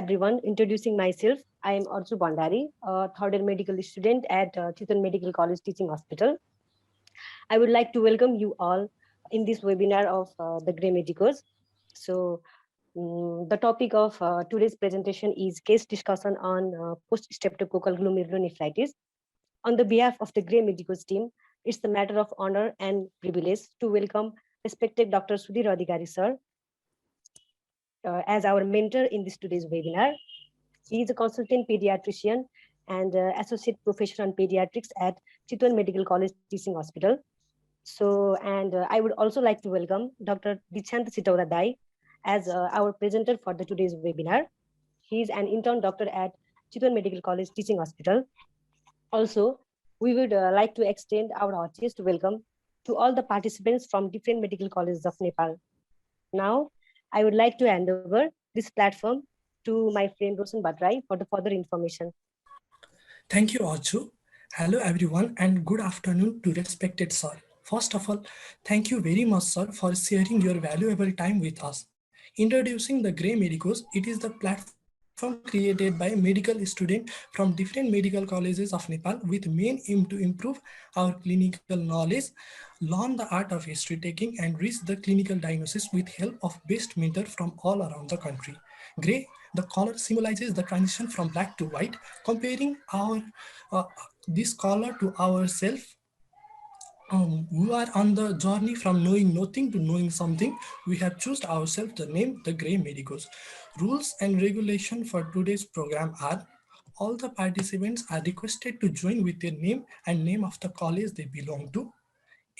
everyone. Introducing myself, I am Arju Bandari, a third year medical student at Chitan Medical College Teaching Hospital. I would like to welcome you all in this webinar of the Grey Medicos. So, the topic of today's presentation is case discussion on post-streptococcal glomerulonephritis. On the behalf of the Grey Medicos team, it's the matter of honor and privilege to welcome respected Dr. Sudhir Adhikari sir as our mentor in this today's webinar. He is a consultant pediatrician and associate professor on pediatrics at Chitwan Medical College Teaching Hospital. I would also like to welcome Dr. Dichant Sitaura Dai as our presenter for the today's webinar. He is an intern doctor at Chitwan Medical College Teaching Hospital. Also, we would like to extend our heartiest welcome to all the participants from different medical colleges of Nepal. Now, I would like to hand over this platform to my friend Roshan Batrai for the further information. Thank you, Arju. Hello, everyone, and good afternoon to respected sir. First of all, thank you very much, sir, for sharing your valuable time with us. Introducing the Grey Medicos, it is the platform created by medical students from different medical colleges of Nepal with main aim to improve our clinical knowledge, learn the art of history taking, and reach the clinical diagnosis with help of best mentor from all around the country. Grey, the color symbolizes the transition from black to white, comparing our this color to ourselves. We are on the journey from knowing nothing to knowing something. We have chosen ourselves the name the Grey Medicos. Rules and regulation for today's program are: all the participants are requested to join with their name and name of the college they belong to.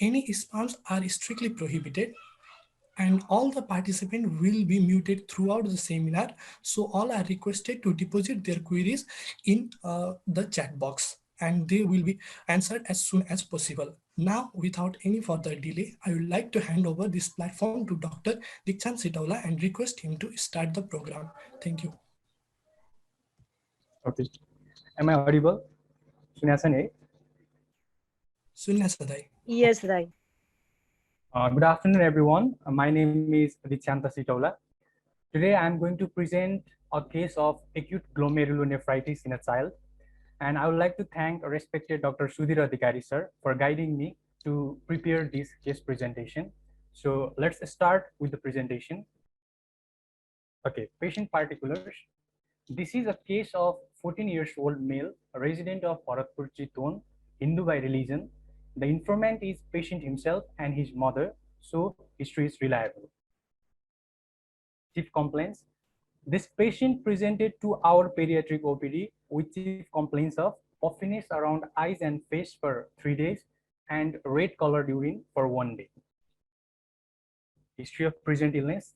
Any spams are strictly prohibited, and all the participants will be muted throughout the seminar, so all are requested to deposit their queries in the chat box and they will be answered as soon as possible. Now, without any further delay, I would like to hand over this platform to Dr. Dikshant Sitaula and request him to start the program. Thank you. Okay. Am I audible? Sunyasan, Sunyasadai. Yes, right. Good afternoon, everyone. My name is Dichanta Sitaula. Today, I am going to present a case of acute glomerulonephritis in a child. And I would like to thank respected Dr. Sudhir Adhikari sir for guiding me to prepare this case presentation. So let's start with the presentation. Okay, patient particulars. This is a case of 14 years old male, a resident of Bharatpur Chitwan, Hindu by religion. The informant is patient himself and his mother, so history is reliable. Chief complaints. This patient presented to our pediatric OPD with chief complaints of puffiness around eyes and face for 3 days and red colored urine for 1 day. History of present illness.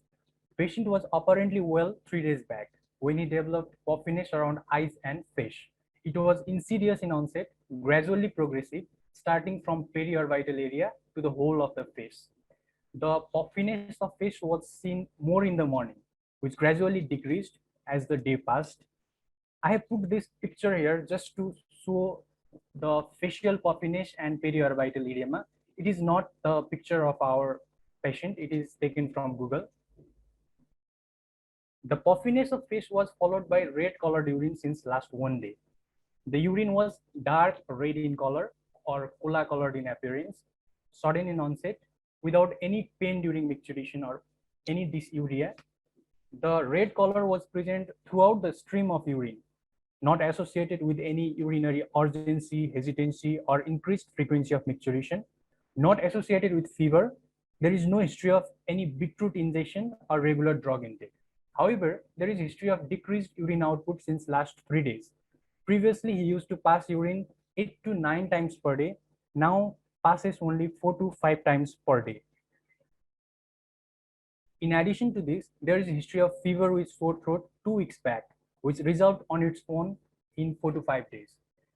Patient was apparently well 3 days back when he developed puffiness around eyes and face. It was insidious in onset, gradually progressive, starting from periorbital area to the whole of the face. The puffiness of face was seen more in the morning, which gradually decreased as the day passed. I have put this picture here just to show the facial puffiness and periorbital edema. It is not the picture of our patient, it is taken from Google. The puffiness of face was followed by red colored urine since last 1 day. The urine was dark red in color or cola colored in appearance, sudden in onset, without any pain during micturition or any dysuria. The red color was present throughout the stream of urine, not associated with any urinary urgency, hesitancy, or increased frequency of micturition, not associated with fever. There is no history of any beetroot ingestion or regular drug intake. However, there is history of decreased urine output since last 3 days. Previously, he used to pass urine 8 to 9 times per day. Now passes only 4 to 5 times per day. In addition to this, there is a history of fever with sore throat 2 weeks back, which resolved on its own in 4 to 5 days.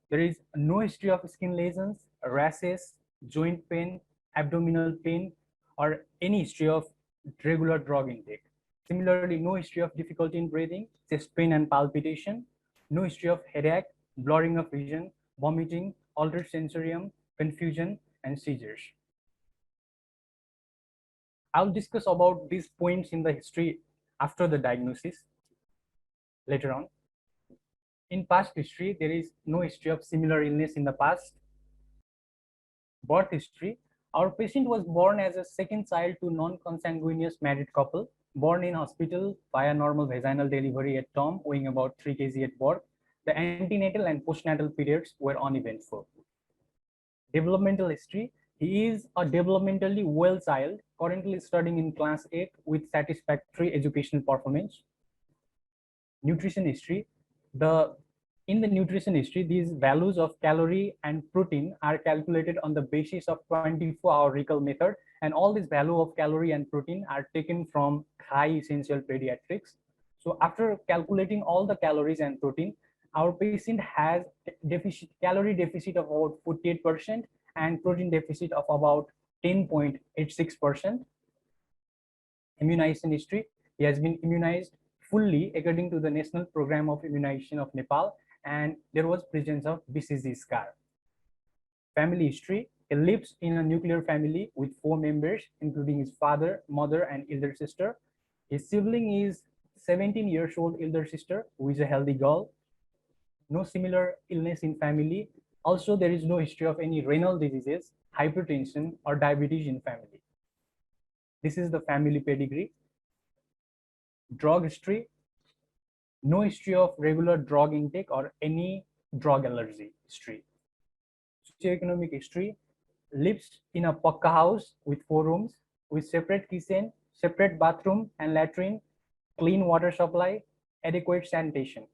There is no history of skin lesions, rashes, joint pain, abdominal pain, or any history of regular drug intake. Similarly, no history of difficulty in breathing, chest pain and palpitation, no history of headache, blurring of vision, vomiting, altered sensorium, confusion, and seizures. I'll discuss about these points in the history after the diagnosis. later on. In past history, there is no history of similar illness in the past. Birth history. Our patient was born as a second child to non-consanguineous married couple, born in hospital via normal vaginal delivery at term, weighing about 3 kg at birth. The antenatal and postnatal periods were uneventful. Developmental history. He is a developmentally well child, currently studying in class 8 with satisfactory educational performance. Nutrition history. In the nutrition history, these values of calorie and protein are calculated on the basis of 24-hour recall method, and all this value of calorie and protein are taken from high essential pediatrics. So after calculating all the calories and protein, our patient has calorie deficit of about 48% and protein deficit of about 10.86%. Immunization history. He has been immunized fully according to the National Program of Immunization of Nepal, and there was presence of BCG scar. Family history. He lives in a nuclear family with 4 members, including his father, mother, and elder sister. His sibling is 17 years old elder sister, who is a healthy girl. No similar illness in family. Also, there is no history of any renal diseases, hypertension, or diabetes in family. This is the family pedigree. Drug history. No history of regular drug intake or any drug allergy history. Socioeconomic history. Lives in a pakka house with 4 rooms with separate kitchen, separate bathroom and latrine, clean water supply, adequate sanitation.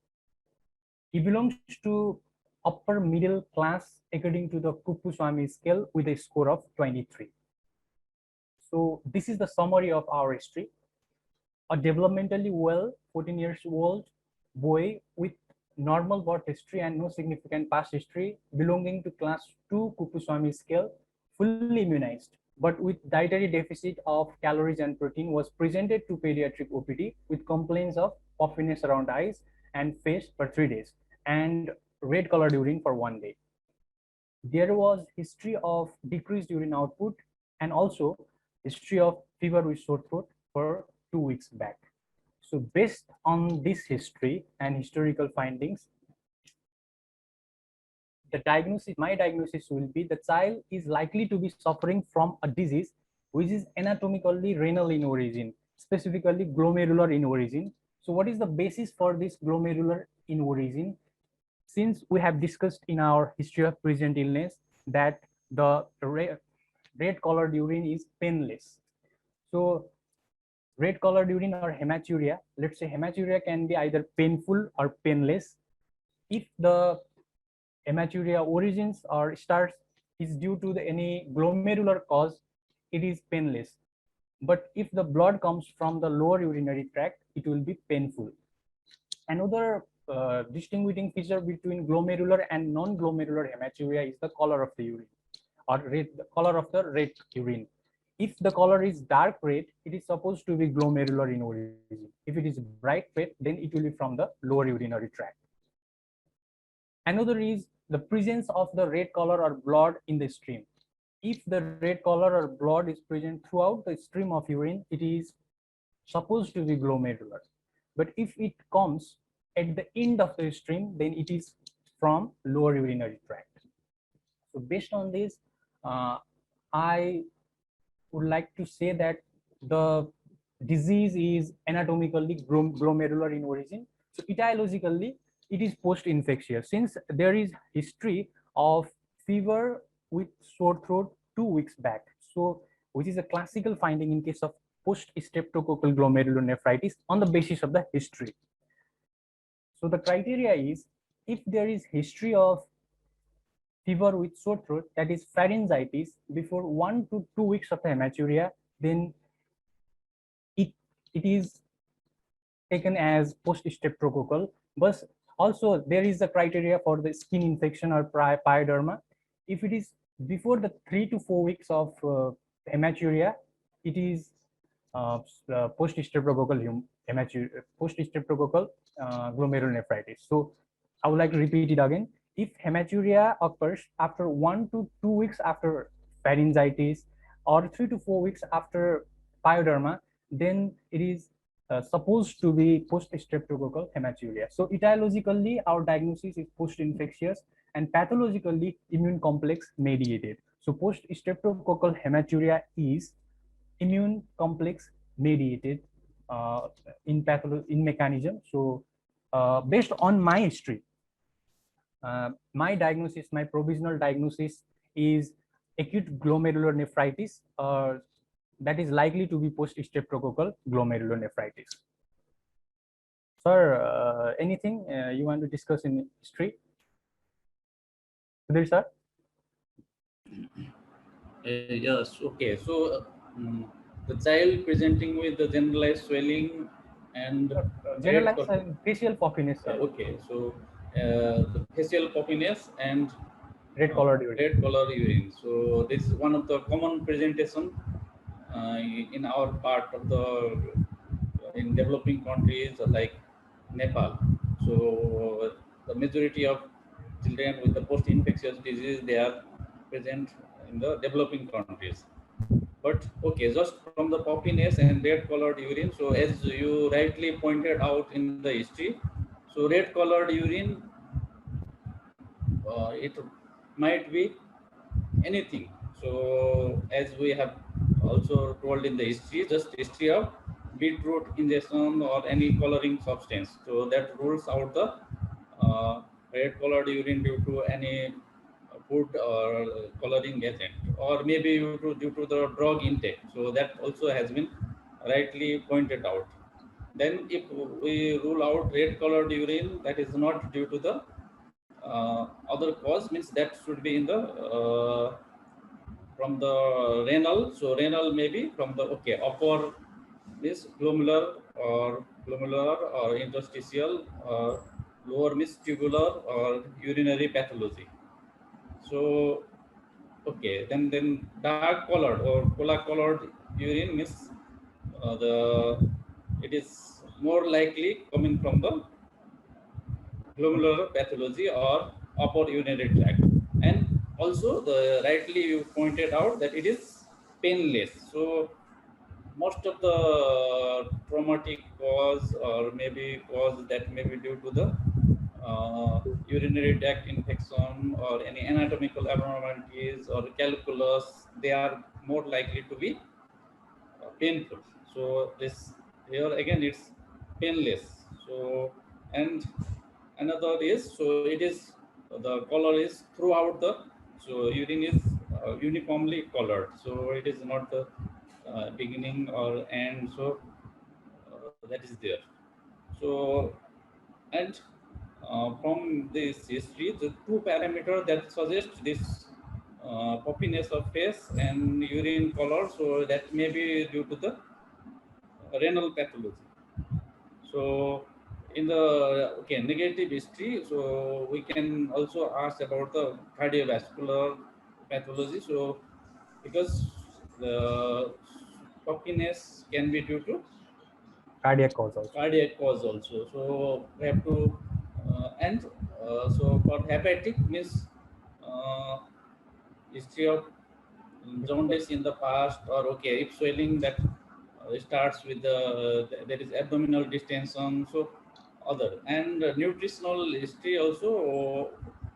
He belongs to upper middle class according to the Kuppuswamy scale with a score of 23. So this is the summary of our history. A developmentally well 14 years old boy with normal birth history and no significant past history, belonging to class 2 Kuppuswamy scale, fully immunized, but with dietary deficit of calories and protein, was presented to pediatric OPD with complaints of puffiness around eyes and face for 3 days and red colored urine for 1 day. There was history of decreased urine output and also history of fever with sore throat for 2 weeks back. So based on this history and historical findings, my diagnosis will be the child is likely to be suffering from a disease which is anatomically renal in origin, specifically glomerular in origin. So what is the basis for this glomerular in origin? Since we have discussed in our history of present illness that the red colored urine is painless. So red colored urine or hematuria, let's say hematuria can be either painful or painless. If the hematuria origins or starts is due to any glomerular cause, it is painless. But if the blood comes from the lower urinary tract, it will be painful. Another distinguishing feature between glomerular and non-glomerular hematuria is the color of the urine, or the color of the red urine. If the color is dark red, it is supposed to be glomerular in origin. If it is bright red, then it will be from the lower urinary tract. Another is the presence of the red color or blood in the stream. If the red color or blood is present throughout the stream of urine, it is supposed to be glomerular. But if it comes at the end of the stream, then it is from lower urinary tract. So based on this, I would like to say that the disease is anatomically glomerular in origin. So etiologically, it is post-infectious, since there is history of fever with sore throat 2 weeks back. So which is a classical finding in case of post-streptococcal glomerulonephritis on the basis of the history. So the criteria is, if there is history of fever with sore throat, that is pharyngitis, before 1 to 2 weeks of the hematuria, then it is taken as post-streptococcal. But also there is a criteria for the skin infection or pyoderma. If it is before the 3 to 4 weeks of hematuria, it is post-streptococcal glomerulonephritis. So I would like to repeat it again. If hematuria occurs after 1 to 2 weeks after pharyngitis or 3 to 4 weeks after pyoderma, then it is supposed to be post-streptococcal hematuria. So etiologically, our diagnosis is post-infectious and pathologically immune complex mediated. So post-streptococcal hematuria is immune complex mediated in mechanism. So based on my history, my diagnosis, my provisional diagnosis is acute glomerulonephritis that is likely to be post-streptococcal glomerulonephritis. Sir, anything you want to discuss in history? Sudhir, sir? Yes, okay. So the child presenting with the generalized swelling and Generalized facial puffiness, sir. okay, so the facial puffiness and Red colored urine. Red color urine. So this is one of the common presentation in our part of the in developing countries like Nepal. So the majority of children with the post-infectious disease, they are present in the developing countries. But okay, just from the puffiness and red colored urine. So as you rightly pointed out in the history, so red colored urine, it might be anything. So as we have also told in the history, just history of beetroot ingestion or any coloring substance. So that rules out the red colored urine due to any food or coloring agent, or maybe due to the drug intake. So that also has been rightly pointed out. Then if we rule out red colored urine, that is not due to the other cause, means that should be in the from the renal. So renal maybe from the upper is glomerular or interstitial, or lower means tubular or urinary pathology. So then dark colored or cola colored urine means it is more likely coming from the glomerular pathology or upper urinary tract. And also the rightly you pointed out that it is painless. So most of the traumatic cause or maybe cause that may be due to the urinary tract infection or any anatomical abnormalities or calculus, they are more likely to be painful. So this here again it's painless. So and another is, so it is the color is throughout the, so urine is uniformly colored. So it is not the beginning or end. So that is there. So and from this history, the two parameters that suggest this puffiness of face and urine color, so that may be due to the renal pathology. So in the negative history, so we can also ask about the cardiovascular pathology. So because the puffiness can be due to Cardiac cause also. Cardiac cause also. So we have to so for hepatic means history of jaundice in the past, or if swelling that starts with there is abdominal distension, so other and nutritional history also.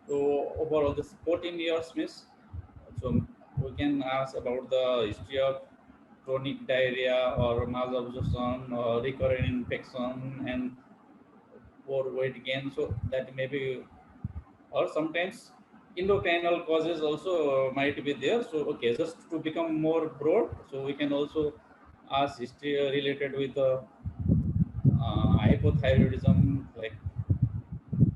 So overall this 14 years means, so we can ask about the history of chronic diarrhea or malabsorption or recurrent infection and poor weight gain. So that may be, or sometimes endocrinal causes also might be there. So just to become more broad, so we can also ask history related with the hypothyroidism, like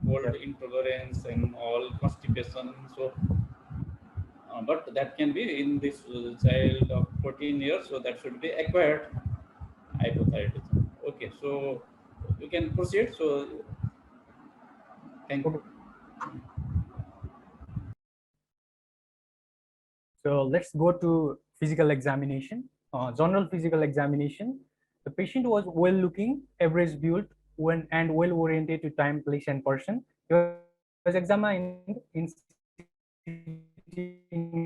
cold intolerance and all, constipation. So but that can be in this child of 14 years, so that should be acquired hypothyroidism. Okay, so you can proceed. So thank you. So let's go to physical examination. General physical examination. The patient was well looking, average build, and well oriented to time, place, and person. He was examined in sitting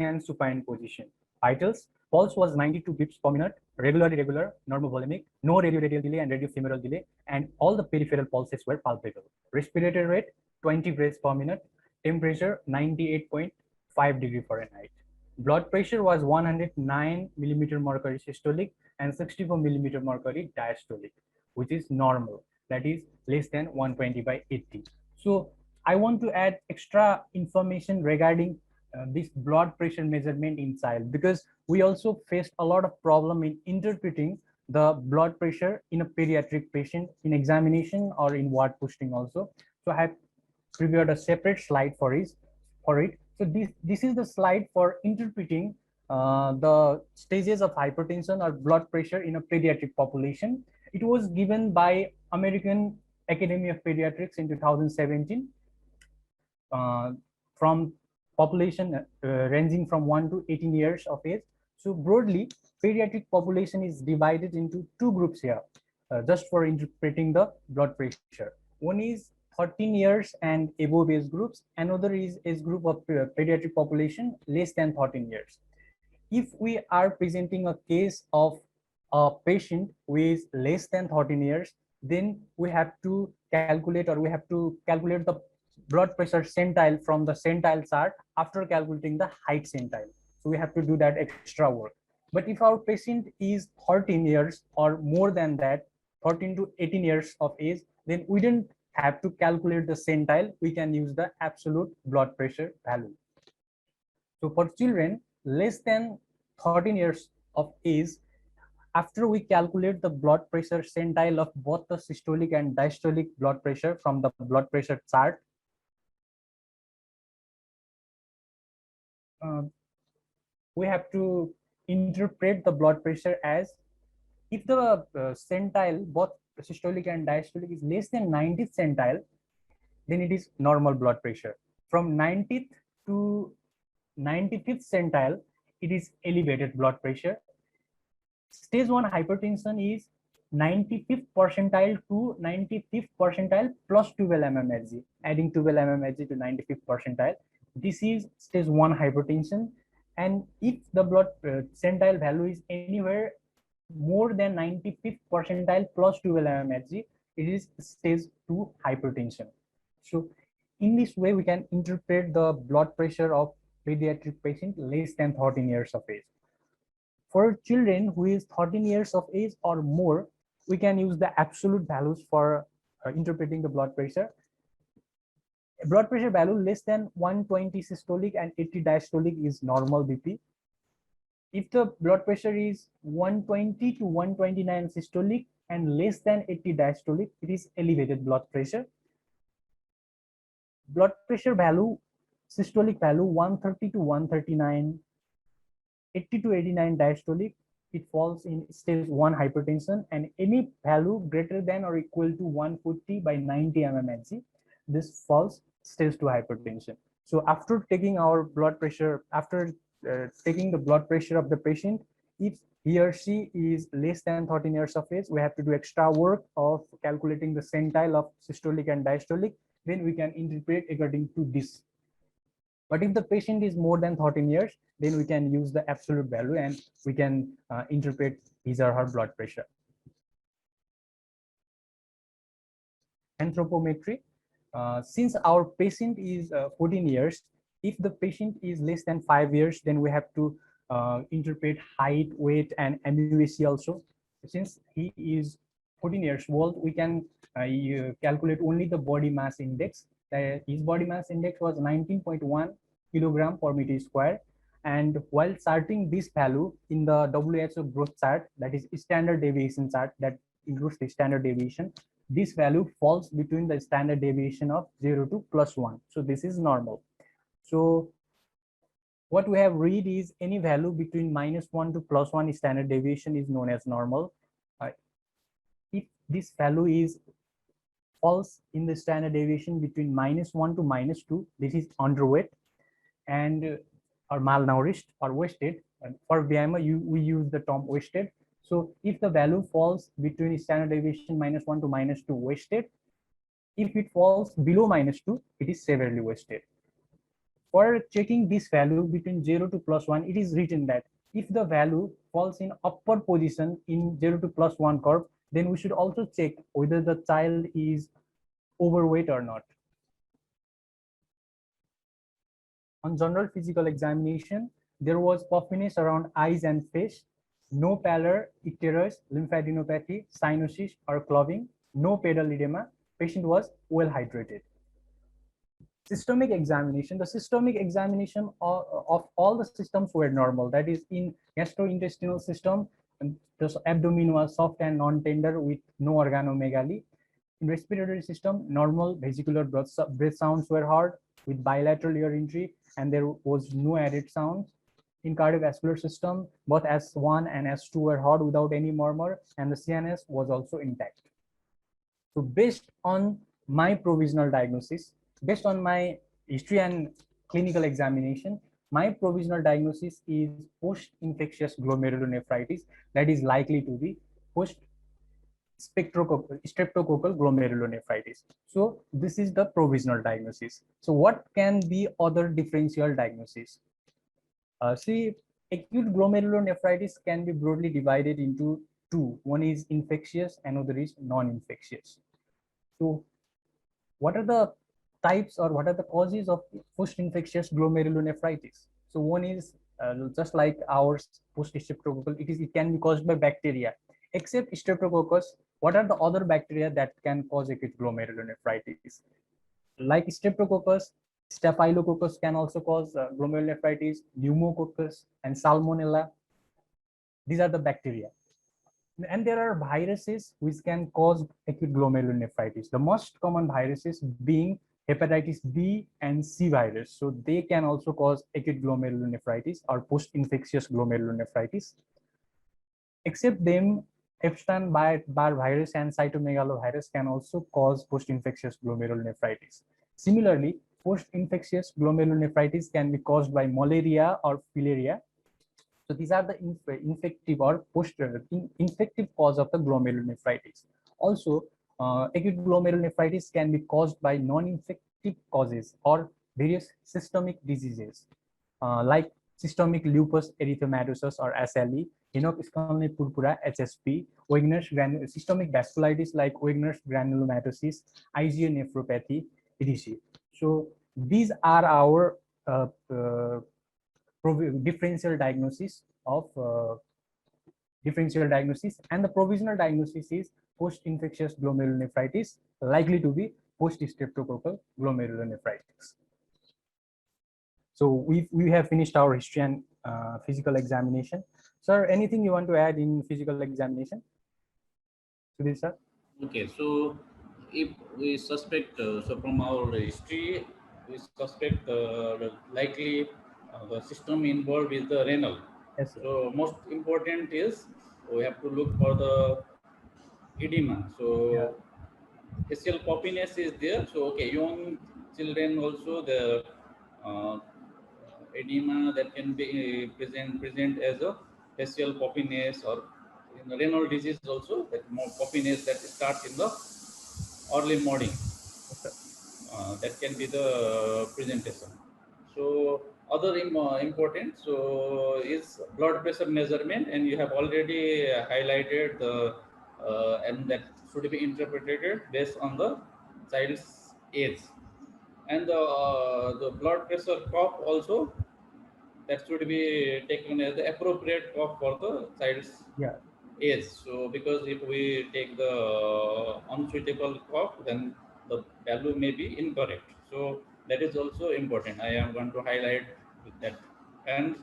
and supine position. Vitals: Pulse was 92 beats per minute, regularly regular, normovolemic, no radioradial delay and radiofemoral delay, and all the peripheral pulses were palpable. Respiratory rate 20 breaths per minute, temperature 98.5 degree Fahrenheit. Blood pressure was 109 millimeter mercury systolic and 64 millimeter mercury diastolic, which is normal, that is less than 120 by 80. So I want to add extra information regarding this blood pressure measurement in child, because we also faced a lot of problem in interpreting the blood pressure in a pediatric patient in examination or in ward posting also. So I have prepared a separate slide for it. So this is the slide for interpreting the stages of hypertension or blood pressure in a pediatric population. It was given by American Academy of Pediatrics in 2017 from population ranging from 1 to 18 years of age. So broadly, pediatric population is divided into two groups here, just for interpreting the blood pressure. One is 13 years and above age groups. Another is age group of pediatric population less than 13 years. If we are presenting a case of a patient who is less than 13 years, then we have to calculate, or we have to calculate the blood pressure centile from the centile chart after calculating the height centile. So we have to do that extra work. But if our patient is 13 years or more than that, 13 to 18 years of age, then we don't have to calculate the centile. We can use the absolute blood pressure value. So for children less than 13 years of age, after we calculate the blood pressure centile of both the systolic and diastolic blood pressure from the blood pressure chart, we have to interpret the blood pressure as, if the centile, both systolic and diastolic, is less than 90th centile, then it is normal blood pressure. From 90th to 95th centile, it is elevated blood pressure. Stage 1 hypertension is 95th percentile to 95th percentile plus 12 mmHg, adding 12 mmHg to 95th percentile. This is stage 1 hypertension. And if the blood centile value is anywhere more than 95th percentile plus 12 mmHg, it is stage 2 hypertension. So in this way, we can interpret the blood pressure of pediatric patient less than 13 years of age. For children who is 13 years of age or more, we can use the absolute values for interpreting the blood pressure. Blood pressure value less than 120 systolic and 80 diastolic is normal BP. If the blood pressure is 120 to 129 systolic and less than 80 diastolic, it is elevated blood pressure. Blood pressure value, systolic value 130 to 139, 80 to 89 diastolic, it falls in stage 1 hypertension, and any value greater than or equal to 140 by 90 mmHg, this falls stage 2 hypertension. So after taking our blood pressure, after taking the blood pressure of the patient, if he or she is less than 13 years of age, we have to do extra work of calculating the centile of systolic and diastolic, then we can interpret according to this. But if the patient is more than 13 years, then we can use the absolute value and we can interpret his or her blood pressure. Anthropometry. Since our patient is 14 years, if the patient is less than 5 years, then we have to interpret height, weight, and MUSC also. Since he is 14 years old, we can calculate only the body mass index. His body mass index was 19.1 kilogram per meter square. And while charting this value in the WHO growth chart, that is standard deviation chart that includes the standard deviation, this value falls between the standard deviation of 0 to +1. So this is normal. So what we have read is any value between -1 to +1 standard deviation is known as normal. If this value is falls in the standard deviation between -1 to -2, this is underweight and or malnourished or wasted. And for BMI, we use the term wasted. So if the value falls between standard deviation -1 to -2, wasted. If it falls below -2, it is severely wasted. for checking this value between 0 to +1, it is written that if the value falls in upper position in 0 to +1 curve, then we should also check whether the child is overweight or not. On general physical examination, there was puffiness around eyes and face, no pallor, icterus, lymphadenopathy, cyanosis or cloving, no pedal edema. Patient was well hydrated. Systemic examination, the systemic examination of all the systems were normal. That is, in gastrointestinal system, the abdomen was soft and non-tender with no organomegaly. In respiratory system, normal vesicular breath sounds were heard with bilateral ear entry, and there was no added sounds. In cardiovascular system, both S1 and S2 were heard without any murmur, and the CNS was also intact. So based on my provisional diagnosis, based on my history and clinical examination, my provisional diagnosis is post-infectious glomerulonephritis that is likely to be streptococcal glomerulonephritis. So this is the provisional diagnosis. So what can be other differential diagnosis? See, acute glomerulonephritis can be broadly divided into two. One is infectious, another is non-infectious. So what are the types or what are the causes of post-infectious glomerulonephritis? So one is just like ours, post-streptococcal, it can be caused by bacteria. Except streptococcus, what are the other bacteria that can cause acute glomerulonephritis? Like streptococcus, staphylococcus can also cause glomerulonephritis, pneumococcus and salmonella. These are the bacteria. And there are viruses which can cause acute glomerulonephritis. The most common viruses being hepatitis B and C virus. So they can also cause acute glomerulonephritis or post-infectious glomerulonephritis. Except them, Epstein-Barr virus and cytomegalovirus can also cause post-infectious glomerulonephritis. Similarly, post-infectious glomerulonephritis can be caused by malaria or filaria. So these are the infective or post-infective cause of the glomerulonephritis. Also, acute glomerulonephritis can be caused by non-infective causes or various systemic diseases like systemic lupus erythematosus or SLE, Henoch-Schönlein purpura HSP, Wegener's systemic vasculitis like Wegener's granulomatosis, IgA nephropathy, etc. So these are our differential diagnosis, and the provisional diagnosis is post-infectious glomerulonephritis, likely to be post-streptococcal glomerulonephritis. So we have finished our history and physical examination. Sir, anything you want to add in physical examination? Sudhir sir? Okay, so if we suspect, so from our history, we suspect likely the system involved is the renal. Yes, sir. So most important is we have to look for the edema. So facial puffiness is there. So okay, young children also the edema that can be present as a facial puffiness, or in the renal disease also that more puffiness that starts in the early morning. That can be the presentation. So other important is blood pressure measurement, and you have already highlighted the and that should be interpreted based on the child's age, and the blood pressure cuff also, that should be taken as the appropriate cuff for the child's age. So because if we take the unsuitable cuff, then the value may be incorrect. So that is also important. I am going to highlight that. And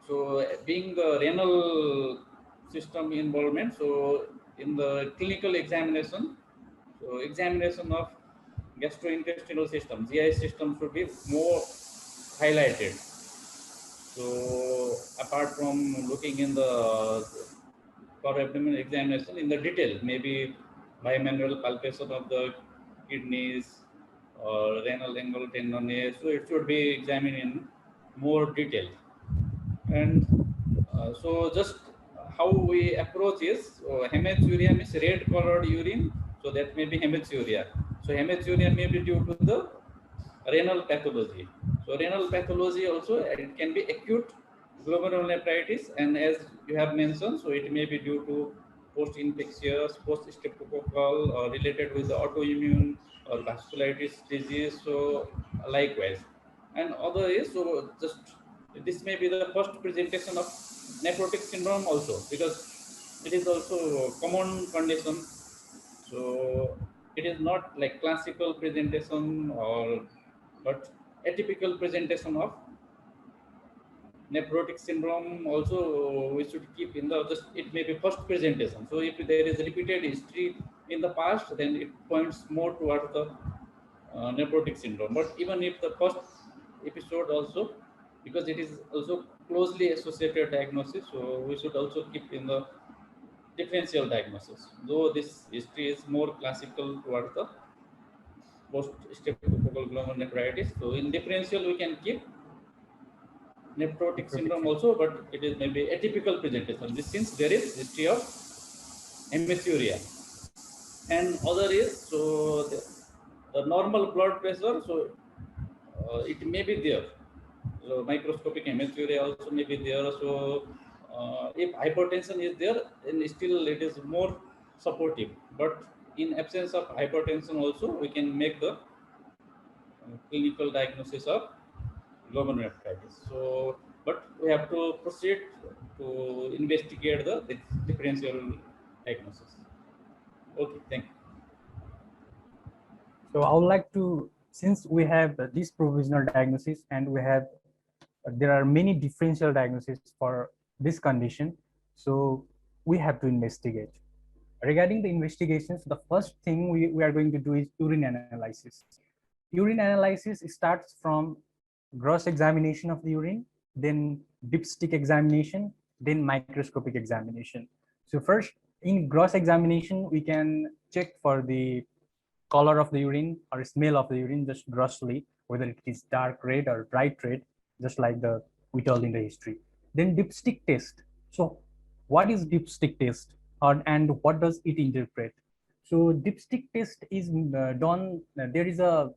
so being the renal system involvement, so in the clinical examination, so examination of gastrointestinal system, GI system should be more highlighted. So apart from looking in the for abdominal examination in the detail, maybe bimanual palpation of the kidneys or renal angle tendon, so it should be examined in more detail. And so just how we approach is, hematuria means red colored urine, so that may be hematuria. So hematuria may be due to the renal pathology. So renal pathology also, it can be acute glomerulonephritis, and as you have mentioned, so it may be due to post-infectious, post-streptococcal, or related with the autoimmune or vasculitis disease. So likewise, and other is, so just this may be the first presentation of nephrotic syndrome also, because it is also a common condition. So it is not like classical presentation, or but atypical presentation of nephrotic syndrome also we should keep in the, just it may be first presentation. So if there is repeated history in the past, then it points more towards the nephrotic syndrome. But even if the first episode also, because it is also closely associated diagnosis, so we should also keep in the differential diagnosis, though this history is more classical towards the post-streptococcal glomerulonephritis. So in differential we can keep nephrotic syndrome also, but it is maybe atypical presentation. This, since there is history of hematuria. And other is, so the normal blood pressure, so it may be there. So microscopic hematuria also may be there. So if hypertension is there, then still it is more supportive. But in absence of hypertension also, we can make the clinical diagnosis of glomerulonephritis. So, but we have to proceed to investigate the differential diagnosis. Okay, thank you. So I would like to, since we have this provisional diagnosis and we have, there are many differential diagnoses for this condition, so we have to investigate. Regarding the investigations, the first thing we are going to do is urine analysis. Urine analysis starts from gross examination of the urine, then dipstick examination, then microscopic examination. So first, in gross examination, we can check for the color of the urine or smell of the urine just grossly, whether it is dark red or bright red, just like we told in the history. Then dipstick test. So what is dipstick test, and what does it interpret? So dipstick test is done, there is a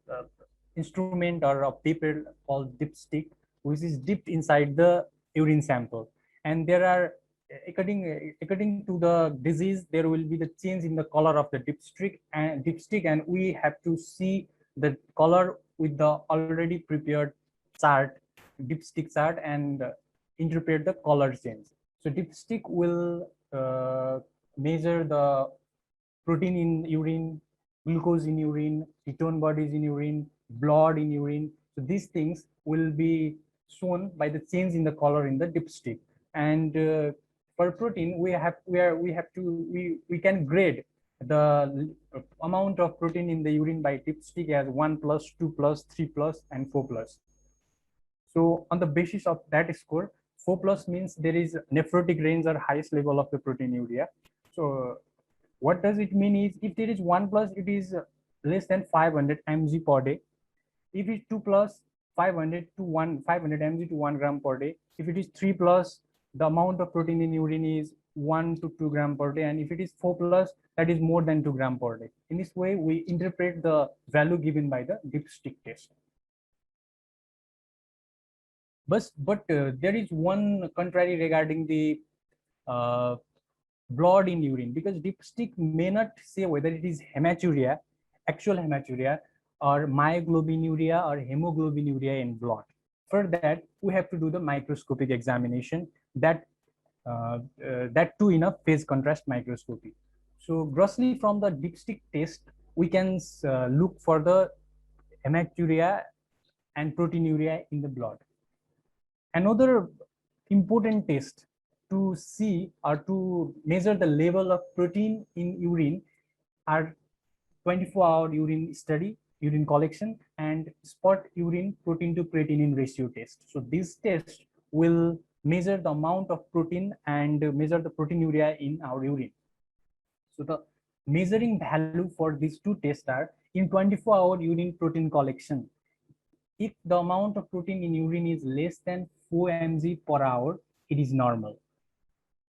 instrument or a paper called dipstick, which is dipped inside the urine sample. And there are, according to the disease, there will be the change in the color of the dipstick, and we have to see the color with the already prepared chart, dipstick chart, and interpret the color change. So dipstick will measure the protein in urine, glucose in urine, ketone bodies in urine, blood in urine. So these things will be shown by the change in the color in the dipstick. And for protein, we can grade the amount of protein in the urine by dipstick as 1+, 2+, 3+, and 4+. So on the basis of that score, 4+ means there is nephrotic range or highest level of the proteinuria. So what does it mean is, if there is 1+, it is less than 500 mg per day. If it's 2+, 500 mg to 1 gram per day. If it is 3+, the amount of protein in urine is 1 to 2 gram per day. And if it is 4+, that is more than 2 gram per day. In this way, we interpret the value given by the dipstick test. But there is one contrary regarding the blood in urine, because dipstick may not say whether it is hematuria, actual hematuria, or myoglobinuria or hemoglobinuria in blood. For that, we have to do the microscopic examination, that too in a phase contrast microscopy. So grossly from the dipstick test, we can look for the hematuria and proteinuria in the blood. Another important test to see or to measure the level of protein in urine are 24-hour urine study, urine collection, and spot urine protein to creatinine ratio test. So these tests will measure the amount of protein and measure the proteinuria in our urine. So the measuring value for these two tests are, in 24-hour urine protein collection, if the amount of protein in urine is less than 4 mg per hour, it is normal.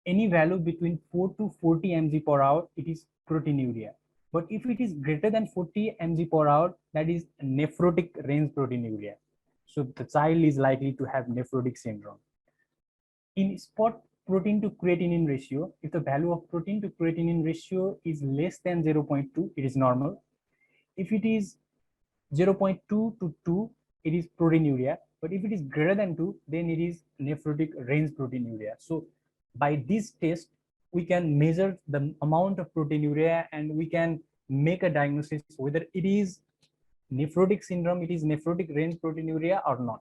Any value between 4 to 40 mg per hour, it is proteinuria. But if it is greater than 40 mg per hour, that is nephrotic range proteinuria. So the child is likely to have nephrotic syndrome. In spot protein to creatinine ratio, if the value of protein to creatinine ratio is less than 0.2, it is normal. If it is 0.2 to 2, it is proteinuria. But if it is greater than 2, then it is nephrotic range proteinuria. So by this test, we can measure the amount of proteinuria and we can make a diagnosis whether it is nephrotic syndrome, it is nephrotic range proteinuria or not.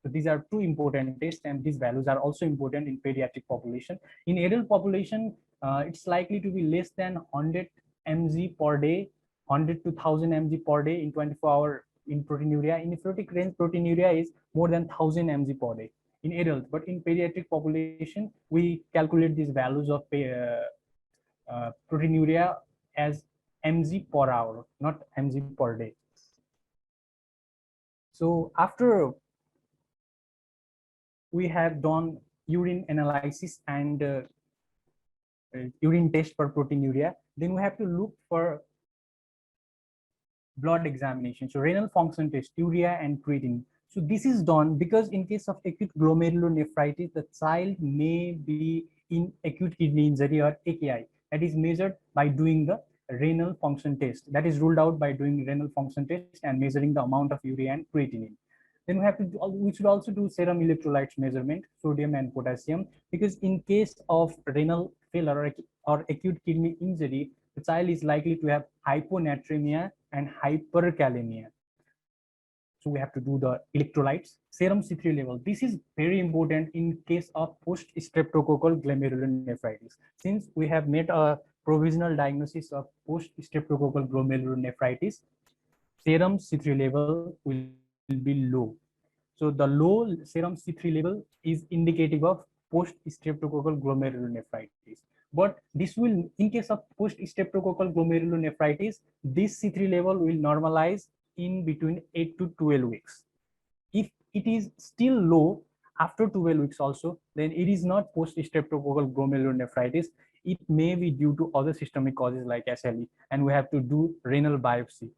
So these are two important tests, and these values are also important in pediatric population. In adult population, it's likely to be less than 100 mg per day, 100 to 1000 mg per day in 24-hour in proteinuria. In nephrotic range proteinuria is more than 1000 mg per day in adults, but in pediatric population, we calculate these values of proteinuria as mg per hour, not mg per day. So after we have done urine analysis and urine test for proteinuria, then we have to look for blood examination. So renal function test, urea and creatinine. So this is done because in case of acute glomerulonephritis, the child may be in acute kidney injury or AKI. That is measured by doing the renal function test. That is ruled out by doing renal function test and measuring the amount of urea and creatinine. Then we should also do serum electrolytes measurement, sodium and potassium, because in case of renal failure or acute kidney injury, the child is likely to have hyponatremia and hyperkalemia. So we have to do the electrolytes, serum C3 level. This is very important in case of post-streptococcal glomerulonephritis. Since we have made a provisional diagnosis of post-streptococcal glomerulonephritis, serum C3 level will be low. So the low serum C3 level is indicative of post-streptococcal glomerulonephritis. But this will, in case of post-streptococcal glomerulonephritis, this C3 level will normalize in between 8 to 12 weeks. If it is still low after 12 weeks also, then it is not post-streptococcal glomerulonephritis. It may be due to other systemic causes like SLE, and we have to do renal biopsy.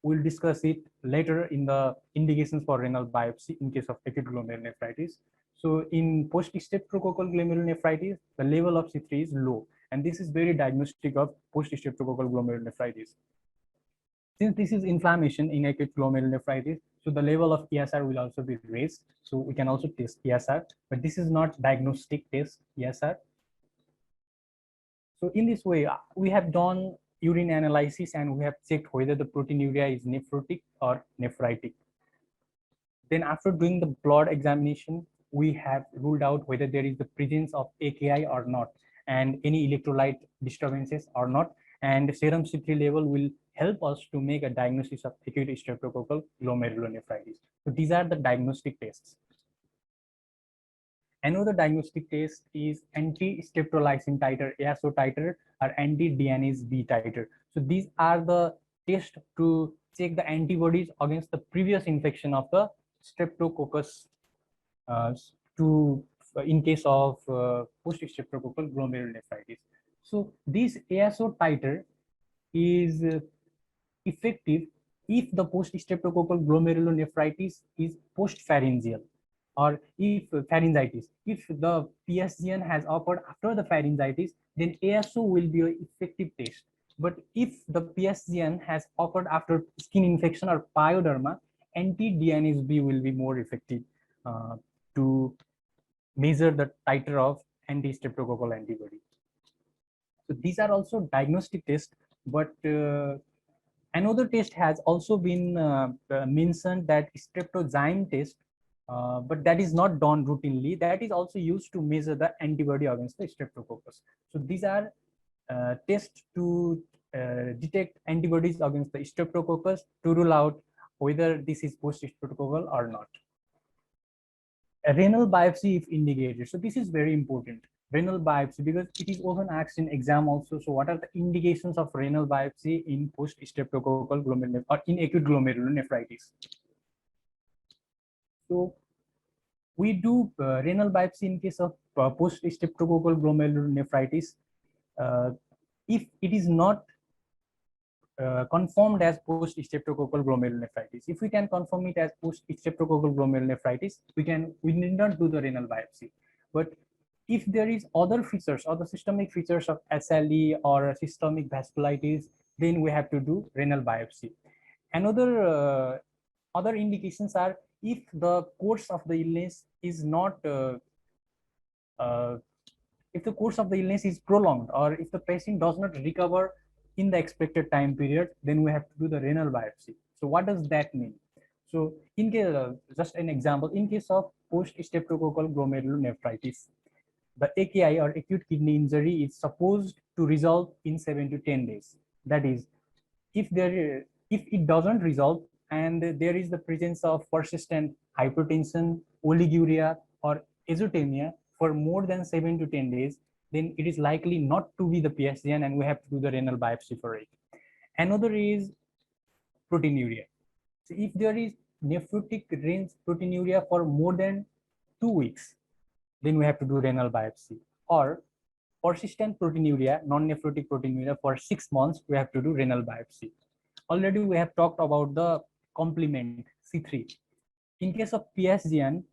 We'll discuss it later in the indications for renal biopsy in case of acute glomerulonephritis. So in post-streptococcal glomerulonephritis, the level of C3 is low, and this is very diagnostic of post-streptococcal glomerulonephritis. Since this is inflammation in acute glomerulonephritis, so the level of ESR will also be raised. So we can also test ESR, but this is not diagnostic test ESR. So in this way, we have done urine analysis and we have checked whether the proteinuria is nephrotic or nephritic. Then after doing the blood examination, we have ruled out whether there is the presence of AKI or not, and any electrolyte disturbances or not, and serum C3 level will help us to make a diagnosis of acute streptococcal glomerulonephritis. So these are the diagnostic tests. Another diagnostic test is anti-streptolysin titer, ASO titer, or anti-DNase B titer. So these are the tests to check the antibodies against the previous infection of the streptococcus in case of post-streptococcal glomerulonephritis. So this ASO titer is effective if the post-streptococcal glomerulonephritis is post-pharyngeal, or if pharyngitis. If the PSGN has occurred after the pharyngitis, then ASO will be an effective test. But if the PSGN has occurred after skin infection or pyoderma, anti-DNase B will be more effective to measure the titer of anti-streptococcal antibody. So these are also diagnostic tests, but another test has also been mentioned, that streptozyme test, but that is not done routinely. That is also used to measure the antibody against the streptococcus. So these are tests to detect antibodies against the streptococcus to rule out whether this is post-streptococcal or not. A renal biopsy if indicated. So this is very important. Renal biopsy, because it is often asked in exam also. So what are the indications of renal biopsy in post-streptococcal glomerulonephritis or in acute glomerulonephritis? So we do renal biopsy in case of post-streptococcal glomerulonephritis if it is not confirmed as post-streptococcal glomerulonephritis. If we can confirm it as post-streptococcal glomerulonephritis, we need not do the renal biopsy. But if there is other features, other systemic features of SLE or systemic vasculitis, then we have to do renal biopsy. Another other indications are if the course of the illness is not if the course of the illness is prolonged, or if the patient does not recover in the expected time period, then we have to do the renal biopsy. So what does that mean? So in case, just an example, in case of post-streptococcal glomerulonephritis, the AKI or acute kidney injury is supposed to resolve in 7 to 10 days. That is, if it doesn't resolve and there is the presence of persistent hypertension, oliguria, or azotemia for more than 7 to 10 days, then it is likely not to be the PSGN and we have to do the renal biopsy for it. Another is proteinuria. So if there is nephrotic range proteinuria for more than 2 weeks, then we have to do renal biopsy. Or persistent proteinuria, non-nephrotic proteinuria for 6 months, we have to do renal biopsy. Already we have talked about the complement C3. In case of PSGN,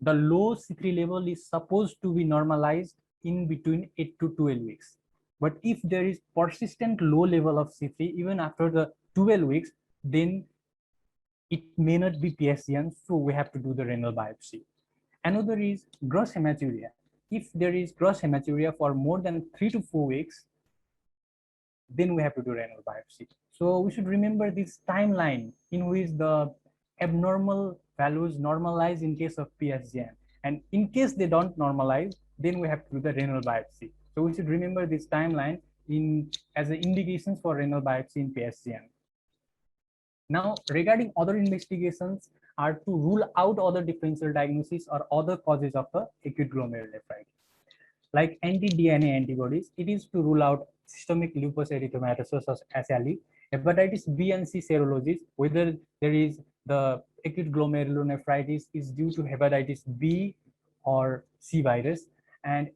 the low C3 level is supposed to be normalized in between 8 to 12 weeks. But if there is persistent low level of C3 even after the 12 weeks, then it may not be PSGN, so we have to do the renal biopsy. Another is gross hematuria. If there is gross hematuria for more than 3 to 4 weeks, then we have to do renal biopsy. So we should remember this timeline in which the abnormal values normalize in case of PSGN. And in case they don't normalize, then we have to do the renal biopsy. So we should remember this timeline as the indications for renal biopsy in PSGN. Now, regarding other investigations are to rule out other differential diagnoses or other causes of the acute glomerulonephritis. Like anti-DNA antibodies, it is to rule out systemic lupus erythematosus or SLE, hepatitis B and C serologies, whether there is the acute glomerulonephritis is due to hepatitis B or C virus, and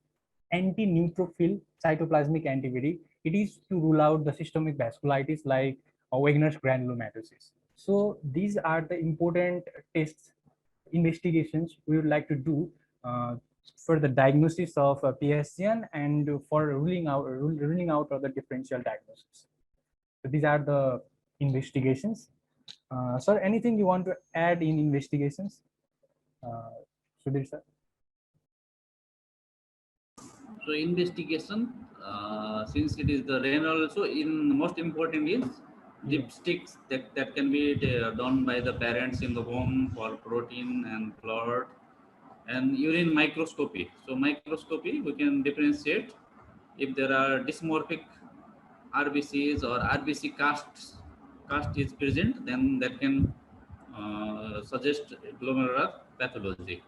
anti-neutrophil cytoplasmic antibody, it is to rule out the systemic vasculitis like Wegener's granulomatosis. So these are the important tests, investigations we would like to do for the diagnosis of PSGN and for ruling out of the differential diagnosis. So these are the investigations. Sir, anything you want to add in investigations? Sudhir sir. So investigation, since it is the renal, so in most important is dipsticks that can be done by the parents in the home for protein and blood, and urine microscopy. So microscopy, we can differentiate if there are dysmorphic RBCs or RBC cast is present, then that can suggest glomerular pathology.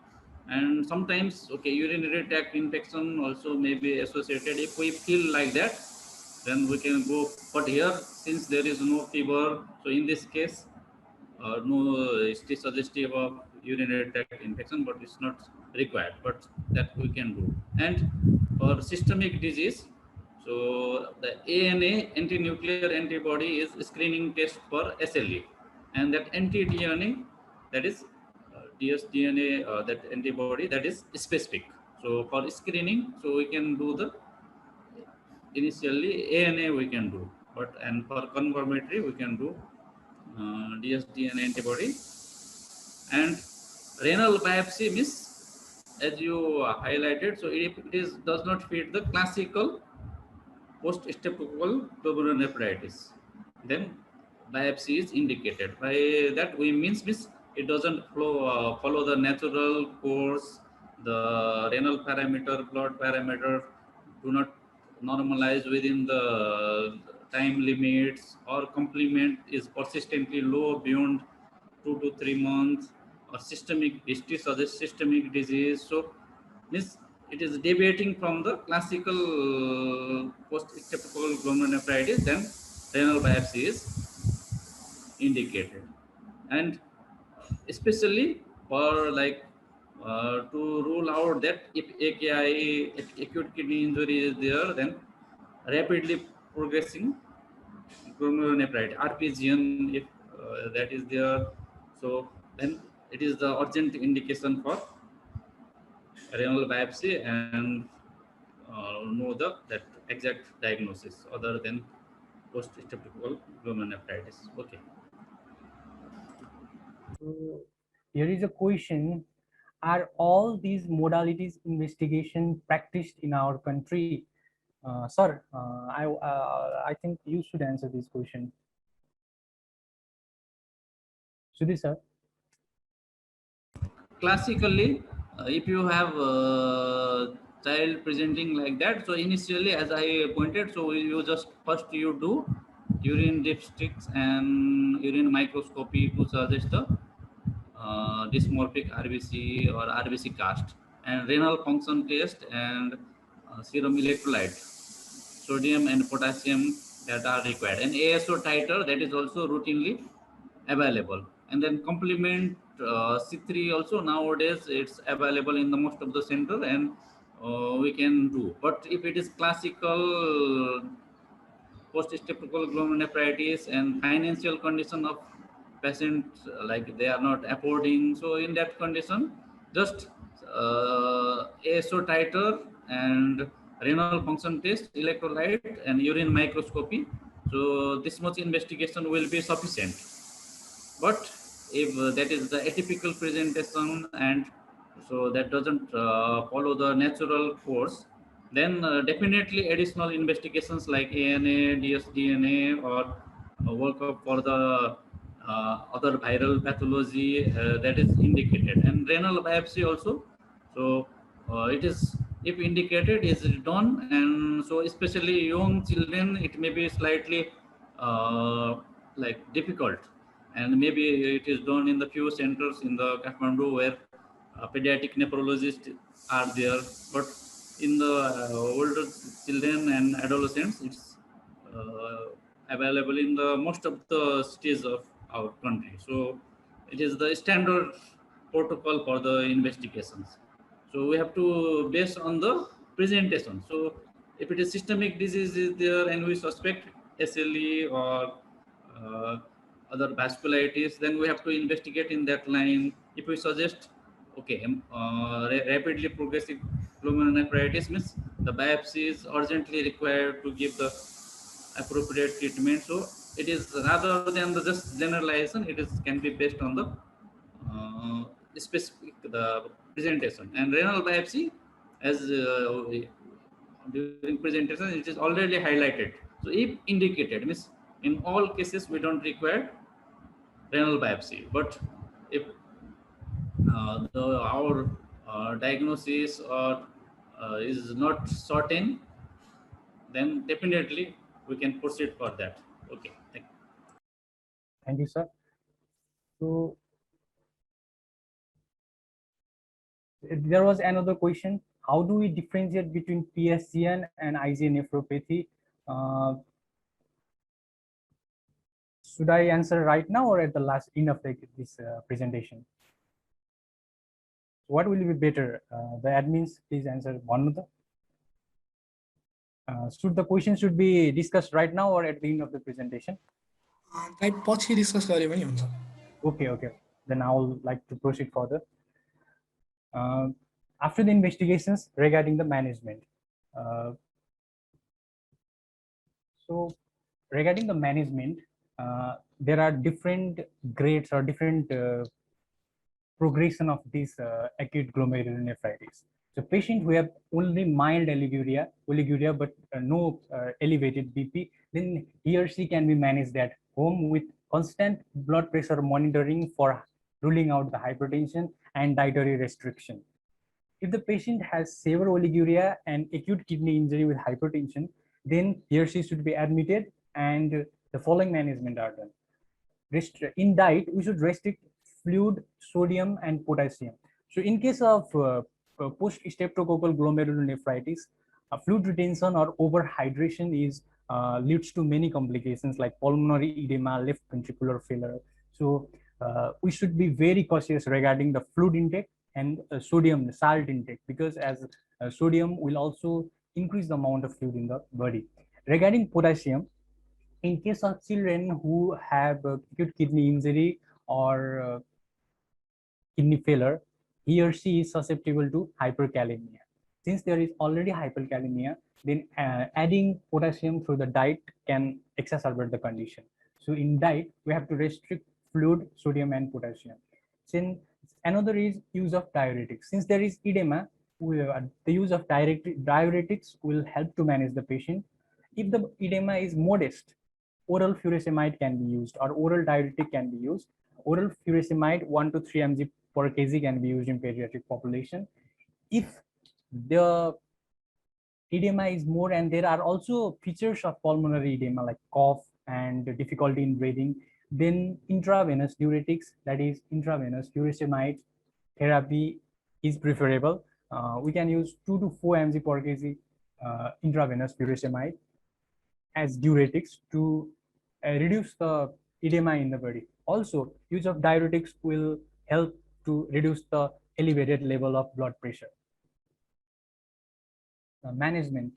And sometimes, okay, urinary tract infection also may be associated. If we feel like that, then we can go. But here, since there is no fever, so in this case, no, it is suggestive of urinary tract infection, but it's not required. But that we can do. And for systemic disease, so the ANA, anti-nuclear antibody, is screening test for SLE, and that anti-DNA, that is dsDNA, that antibody, that is specific. So for screening, so we can do the initially ANA we can do, but and for confirmatory we can do dsDNA antibody. And renal biopsy means, as you highlighted, so if it does not fit the classical post-streptococcal glomerulonephritis, then biopsy is indicated. By that we means it doesn't follow the natural course. The renal parameter, blood parameter do not normalize within the time limits, or complement is persistently low beyond 2 to 3 months, or systemic history suggests systemic disease. So this, it is deviating from the classical post-streptococcal glomerulonephritis, then renal biopsy is indicated. And especially for like to rule out that if AKI, if acute kidney injury is there, then rapidly progressing glomerulonephritis, RPGN, if that is there. So then it is the urgent indication for renal biopsy and know that exact diagnosis other than post-streptococcal glomerulonephritis. Okay. So here is a question: are all these modalities investigation practiced in our country? Sir, I think you should answer this question. Sudhi sir. Classically, if you have child presenting like that, so initially, as I pointed, so you just first you do urine dipsticks and urine microscopy to suggest the dysmorphic RBC or RBC cast, and renal function test and serum electrolyte, sodium and potassium that are required, and ASO titer that is also routinely available. And then complement C3 also nowadays it's available in the most of the center, and we can do. But if it is classical post-streptococcal glomerulonephritis and financial condition of patient, like they are not affording, so in that condition, just ASO titer and renal function test, electrolyte, and urine microscopy. So this much investigation will be sufficient. But if that is the atypical presentation and so that doesn't follow the natural course, then definitely additional investigations like ANA, dsDNA, or workup for the other viral pathology that is indicated, and renal biopsy also. So it is, if indicated, is done, and so especially young children, it may be slightly like difficult, and maybe it is done in the few centers in the Kathmandu where pediatric nephrologists are there, but in the older children and adolescents, it's available in the most of the cities of our country. So it is the standard protocol for the investigations. So we have to base on the presentation. So if it is systemic disease is there and we suspect SLE or other vasculitis, then we have to investigate in that line. If we suggest, okay, rapidly progressive glomerulonephritis means the biopsy is urgently required to give the appropriate treatment. So it is rather than the just generalization, it is can be based on the specific the presentation. And renal biopsy, as during presentation, it is already highlighted. So if indicated, means in all cases we don't require renal biopsy, but if our diagnosis or is not certain, then definitely we can proceed for that. Okay, thank you. Thank you, sir. So there was another question: how do we differentiate between PSGN and IgA nephropathy? Should I answer right now or at the last end of this presentation? What will be better? The admins, please answer one. Should the question should be discussed right now or at the end of the presentation? पछि discuss गरे पनि हुन्छ. Okay, okay. Then I would like to proceed further. After the investigations regarding the management. So regarding the management, there are different grades or different progression of this acute glomerulonephritis. So patient who have only mild oliguria but no elevated BP, then he or she can be managed at home with constant blood pressure monitoring for ruling out the hypertension and dietary restriction. If the patient has severe oliguria and acute kidney injury with hypertension, then he or she should be admitted and the following management are done. In diet, we should restrict fluid, sodium, and potassium. So in case of post-streptococcal glomerulonephritis, fluid retention or overhydration is leads to many complications like pulmonary edema, left ventricular failure. So we should be very cautious regarding the fluid intake and sodium, salt intake, because as sodium will also increase the amount of fluid in the body. Regarding potassium, in case of children who have acute kidney injury or kidney failure, he or she is susceptible to hyperkalemia. Since there is already hyperkalemia, then adding potassium through the diet can exacerbate the condition. So in diet, we have to restrict fluid, sodium, and potassium. Since another is use of diuretics. Since there is edema, the use of diuretics will help to manage the patient. If the edema is modest, oral furosemide can be used or oral diuretic can be used. Oral furosemide 1 to 3 mg per kg can be used in pediatric population. If the edema is more and there are also features of pulmonary edema like cough and difficulty in breathing, then intravenous diuretics, that is intravenous furosemide therapy is preferable. We can use 2 to 4 mg per kg intravenous furosemide as diuretics to reduce the edema in the body. Also, use of diuretics will help to reduce the elevated level of blood pressure. Management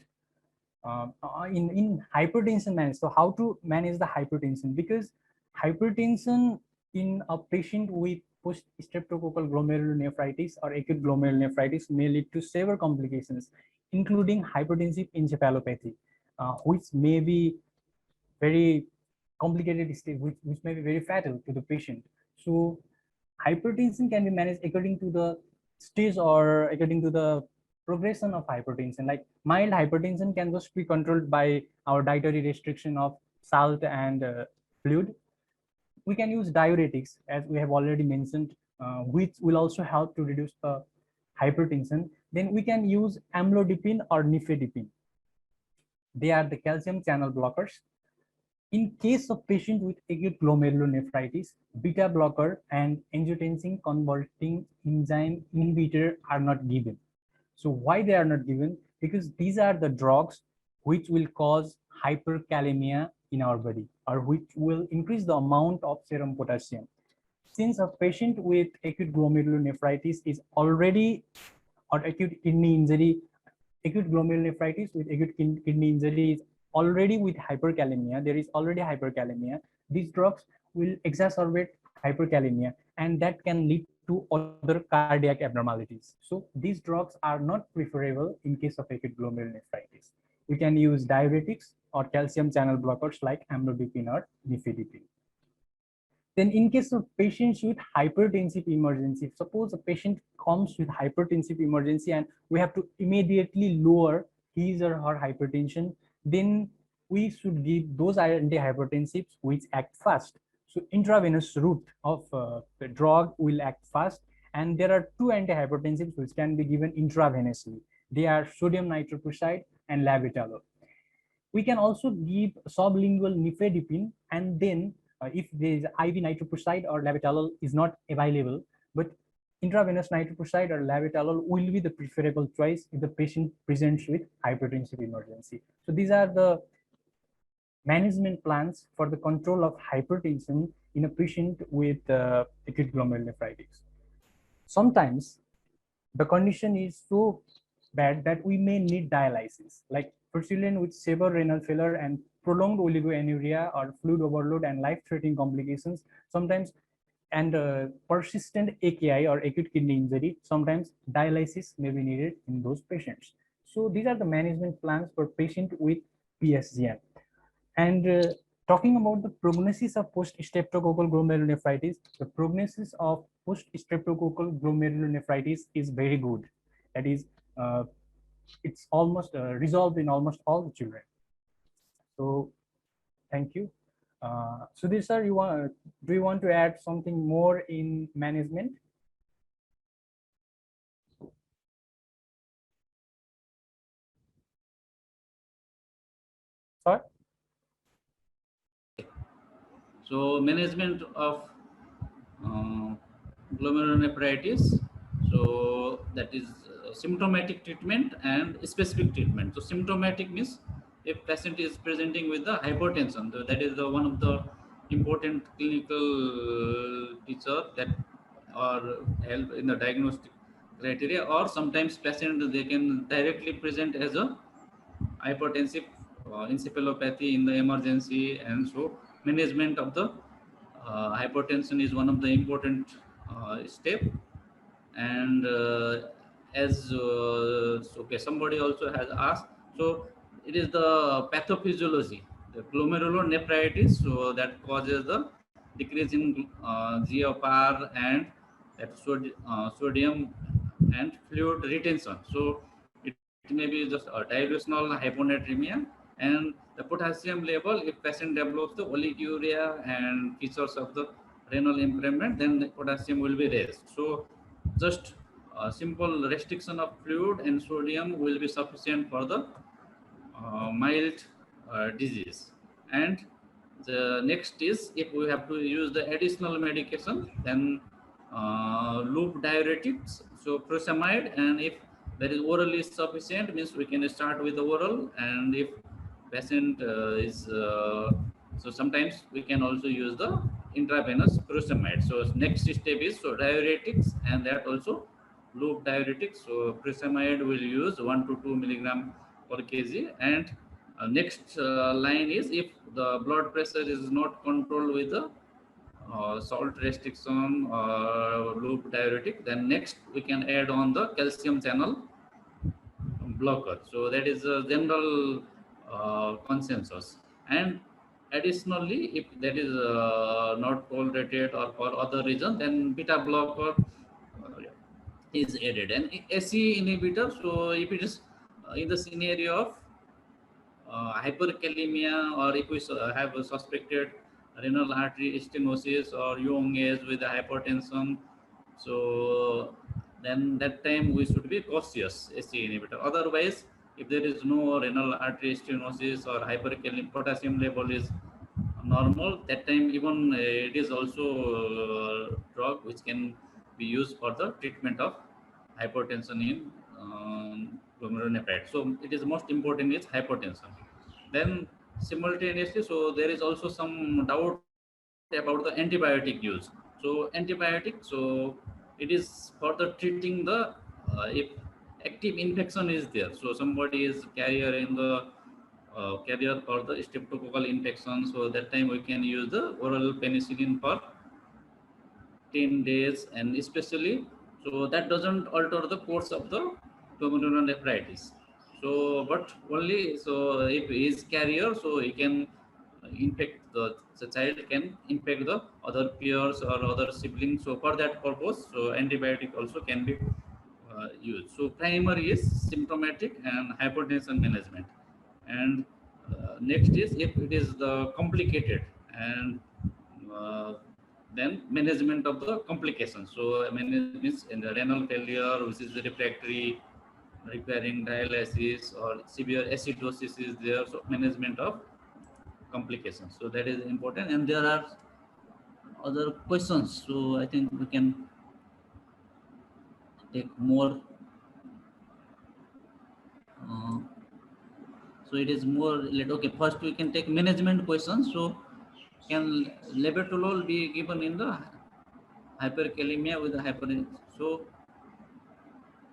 in hypertension management. So how to manage the hypertension? Because hypertension in a patient with post-streptococcal glomerulonephritis or acute glomerulonephritis may lead to severe complications, including hypertensive encephalopathy, which may be very complicated state, which may be very fatal to the patient. So hypertension can be managed according to the stage or according to the progression of hypertension. Like mild hypertension can just be controlled by our dietary restriction of salt and fluid. We can use diuretics, as we have already mentioned, which will also help to reduce the hypertension. Then we can use amlodipine or nifedipine. They are the calcium channel blockers. In case of patient with acute glomerulonephritis, beta blocker and angiotensin converting enzyme inhibitor are not given. So why they are not given? Because these are the drugs which will cause hyperkalemia in our body or which will increase the amount of serum potassium. Since a patient with acute glomerulonephritis is already, or acute kidney injury, acute glomerulonephritis with acute kidney injury is already with hyperkalemia, there is already hyperkalemia, these drugs will exacerbate hyperkalemia and that can lead to other cardiac abnormalities. So these drugs are not preferable in case of acute glomerulonephritis. We can use diuretics or calcium channel blockers like amlodipine or nifedipine. Then in case of patients with hypertensive emergency, suppose a patient comes with hypertensive emergency and we have to immediately lower his or her hypertension, then we should give those antihypertensives which act fast. So intravenous route of the drug will act fast, and there are two antihypertensives which can be given intravenously. They are sodium nitroprusside and labetalol. We can also give sublingual nifedipine, and then if there is IV nitroprusside or labetalol is not available, but intravenous nitroprusside or labetalol will be the preferable choice if the patient presents with hypertensive emergency. So these are the management plans for the control of hypertension in a patient with acute glomerulonephritis. Sometimes the condition is so bad that we may need dialysis, like for children with severe renal failure and prolonged oligoanuria or fluid overload and life-threatening complications, sometimes, and persistent AKI or acute kidney injury, sometimes dialysis may be needed in those patients. So these are the management plans for patient with PSGM. And talking about the prognosis of post-streptococcal glomerulonephritis, the prognosis of post-streptococcal glomerulonephritis is very good. That is, it's almost resolved in almost all the children. So, thank you. Sudhir sir, do you want to add something more in management? Sir? So management of glomerulonephritis, so that is symptomatic treatment and specific treatment. So symptomatic means if patient is presenting with the hypertension, so that is the one of the important clinical feature that are help in the diagnostic criteria, or sometimes patient they can directly present as a hypertensive encephalopathy in the emergency, and so management of the hypertension is one of the important step. And as okay, somebody also has asked, so it is the pathophysiology, the glomerulonephritis, so that causes the decrease in GFR and that sodium and fluid retention. So it may be just a dilutional hyponatremia, and the potassium level, if patient develops the oliguria and features of the renal impairment, then the potassium will be raised. So just a simple restriction of fluid and sodium will be sufficient for the mild disease. And the next is, if we have to use the additional medication, then loop diuretics, so furosemide, and if there is orally sufficient, means we can start with the oral, and if patient is so sometimes we can also use the intravenous furosemide. So next step is so diuretics, and that also loop diuretics. So furosemide will use 1 to 2 milligram per kg. And next line is, if the blood pressure is not controlled with the salt restriction or loop diuretic, then next we can add on the calcium channel blocker. So that is a general consensus. And additionally, if that is not tolerated or for other reason, then beta blocker is added. And SE inhibitor, so if it is in the scenario of hyperkalemia, or if we have a suspected renal artery stenosis or young age with hypertension, so then that time we should be cautious SE inhibitor. Otherwise, if there is no renal artery stenosis or hyperkalemia, potassium level is normal, that time even it is also drug which can be used for the treatment of hypertension in glomerulonephritis. So it is most important is hypertension. Then simultaneously, so there is also some doubt about the antibiotic use. So antibiotic, so it is for the treating the if active infection is there. So somebody is carrier in the carrier for the streptococcal infection. So that time we can use the oral penicillin for 10 days, and especially so that doesn't alter the course of the glomerulonephritis. So but only so if he is carrier, so he can infect the child can infect the other peers or other siblings. So for that purpose, so antibiotic also can be used. So primary is symptomatic and hypertension management. And next is, if it is the complicated, and then management of the complications. So means in the renal failure, which is refractory, requiring dialysis, or severe acidosis is there. So management of complications. So that is important. And there are other questions. So I think we can take more. So it is more, okay, first we can take management questions. So can labetalol be given in the hyperkalemia with the hypertension? So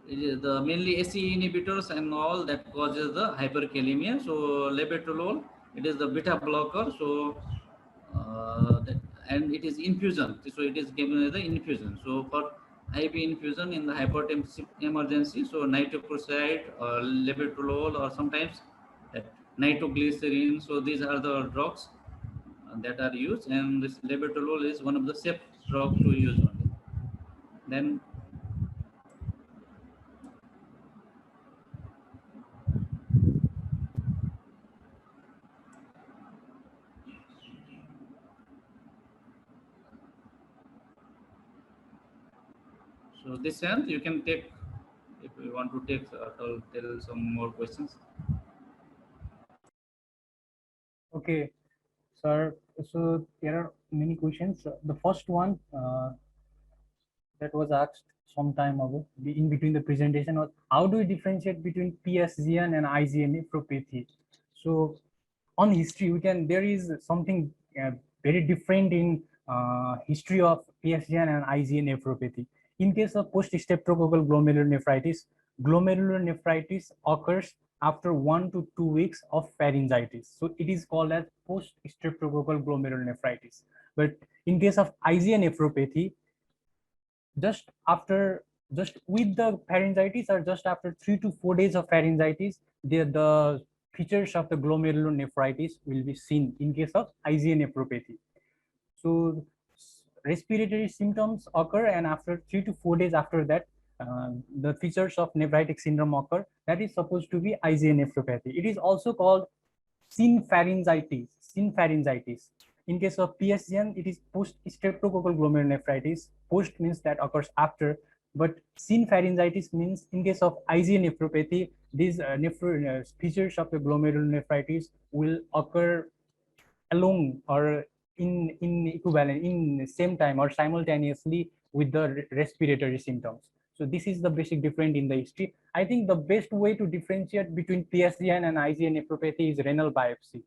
it is the mainly SE inhibitors and all that causes the hyperkalemia. So labetalol, it is the beta blocker. So and it is infusion. So it is given as the infusion. So for IV infusion in the hypertensive emergency, so nitocloside or labetalol, or sometimes that nitroglycerin. So these are the drugs that are used, and this labetalol is one of the safe drugs to use only. Then so this end you can take, if you want to take tell some more questions. Okay, sir. So there are many questions. The first one that was asked some time ago, in between the presentation, was how do we differentiate between PSGN and IgA nephropathy? So on history, there is something very different in history of PSGN and IgA nephropathy. In case of post-streptococcal glomerulonephritis occurs after 1 to 2 weeks of pharyngitis. So it is called as post-streptococcal glomerulonephritis. But in case of IgA nephropathy, just with the pharyngitis or just after 3 to 4 days of pharyngitis, the features of the glomerulonephritis will be seen in case of IgA nephropathy. So respiratory symptoms occur, and after 3 to 4 days after that, the features of nephritic syndrome occur. That is supposed to be IgA nephropathy. It is also called synpharyngitis. In case of PSGN, it is post-streptococcal glomerulonephritis. Post means that occurs after, but synpharyngitis means in case of IgA nephropathy, these features of the glomerulonephritis will occur along or in equivalent, in same time or simultaneously with the respiratory symptoms. So this is the basic difference in the history. I think the best way to differentiate between PSGN and IgA nephropathy is renal biopsy.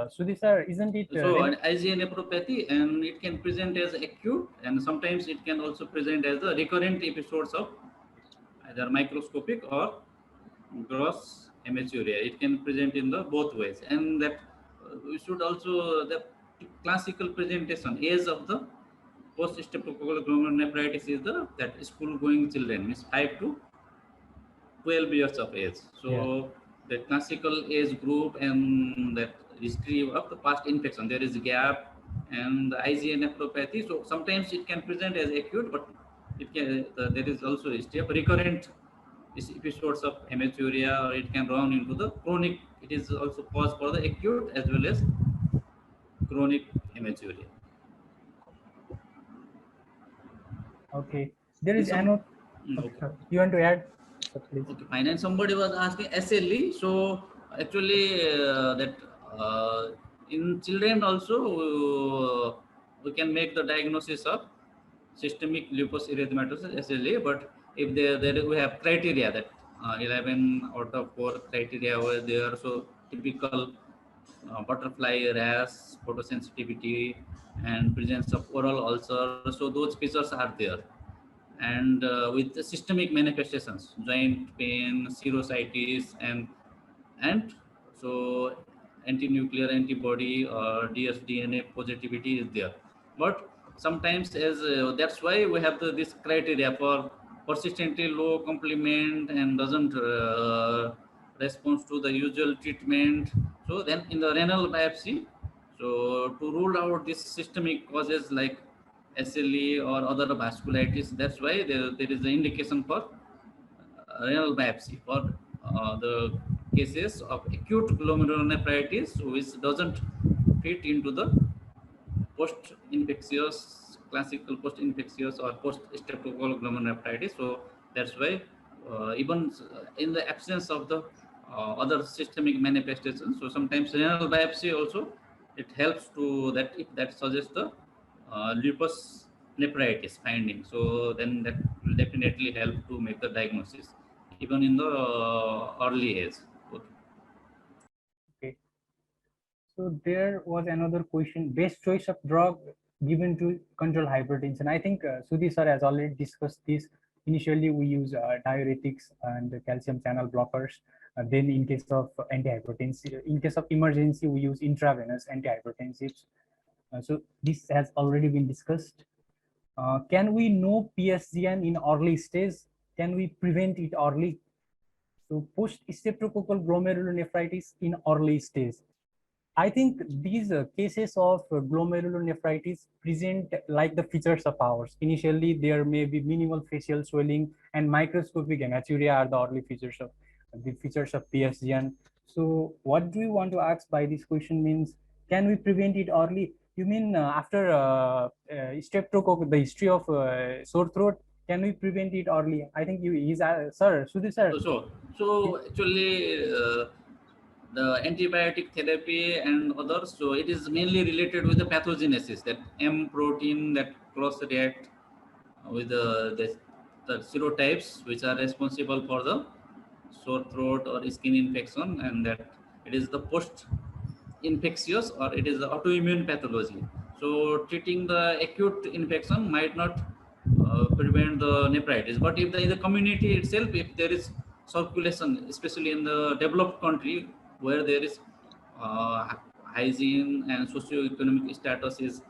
So these are, isn't it? So an IgA nephropathy, and it can present as acute, and sometimes it can also present as the recurrent episodes of either microscopic or gross hematuria. It can present in the both ways, and that we should also the classical presentation age of the post-streptococcal glomerulonephritis is that school-going children, means 5 to 12 years of age. So the classical age group and that history of the past infection, there is a gap, and the IgA nephropathy. So sometimes it can present as acute, but it can there is also a history of recurrent episodes of hematuria, or it can run into the chronic. It is also cause for the acute as well as chronic hematuria. Okay, there is And another. Okay. You want to add? Please. Okay, fine. And somebody was asking SLE. So actually, in children also we can make the diagnosis of systemic lupus erythematosus (SLE). But if there we have criteria that 11 out of 4 criteria were there. So typical butterfly rash, photosensitivity, and presence of oral ulcer. So those features are there. And with the systemic manifestations, joint pain, serositis, and so anti-nuclear antibody or dsDNA positivity is there. But sometimes, as that's why we have this criteria for persistently low complement and doesn't respond to the usual treatment. So then in the renal biopsy, so to rule out these systemic causes like SLE or other vasculitis, that's why there is an indication for renal biopsy for the cases of acute glomerulonephritis, which doesn't fit into the post-infectious, classical post-infectious or post-streptococcal glomerulonephritis. So that's why even in the absence of the other systemic manifestations, so sometimes renal biopsy also, it helps to that, if that suggests the lupus nephritis finding. So then that will definitely help to make the diagnosis even in the early age. Okay. So there was another question: best choice of drug given to control hypertension. I think Sudhi sir has already discussed this. Initially, we use diuretics and calcium channel blockers. Then, in case of antihypertensive, in case of emergency, we use intravenous antihypertensives. So this has already been discussed. Can we know PSGN in early stage? Can we prevent it early? So post-streptococcal glomerulonephritis in early stage. I think these cases of glomerulonephritis present like the features of ours. Initially, there may be minimal facial swelling and microscopic hematuria are the early features of PSGN. So what do you want to ask by this question means, can we prevent it early? You mean after streptococcal, the history of sore throat, can we prevent it early? I think sir, Sudhi sir. So actually, the antibiotic therapy and others, so it is mainly related with the pathogenesis, that M protein that cross-react with the serotypes which are responsible for the sore throat or skin infection, and that it is the post-infectious or it is the autoimmune pathology. So treating the acute infection might not prevent the nephritis, but if in the community itself, if there is circulation, especially in the developed country where there is hygiene and socio-economic status is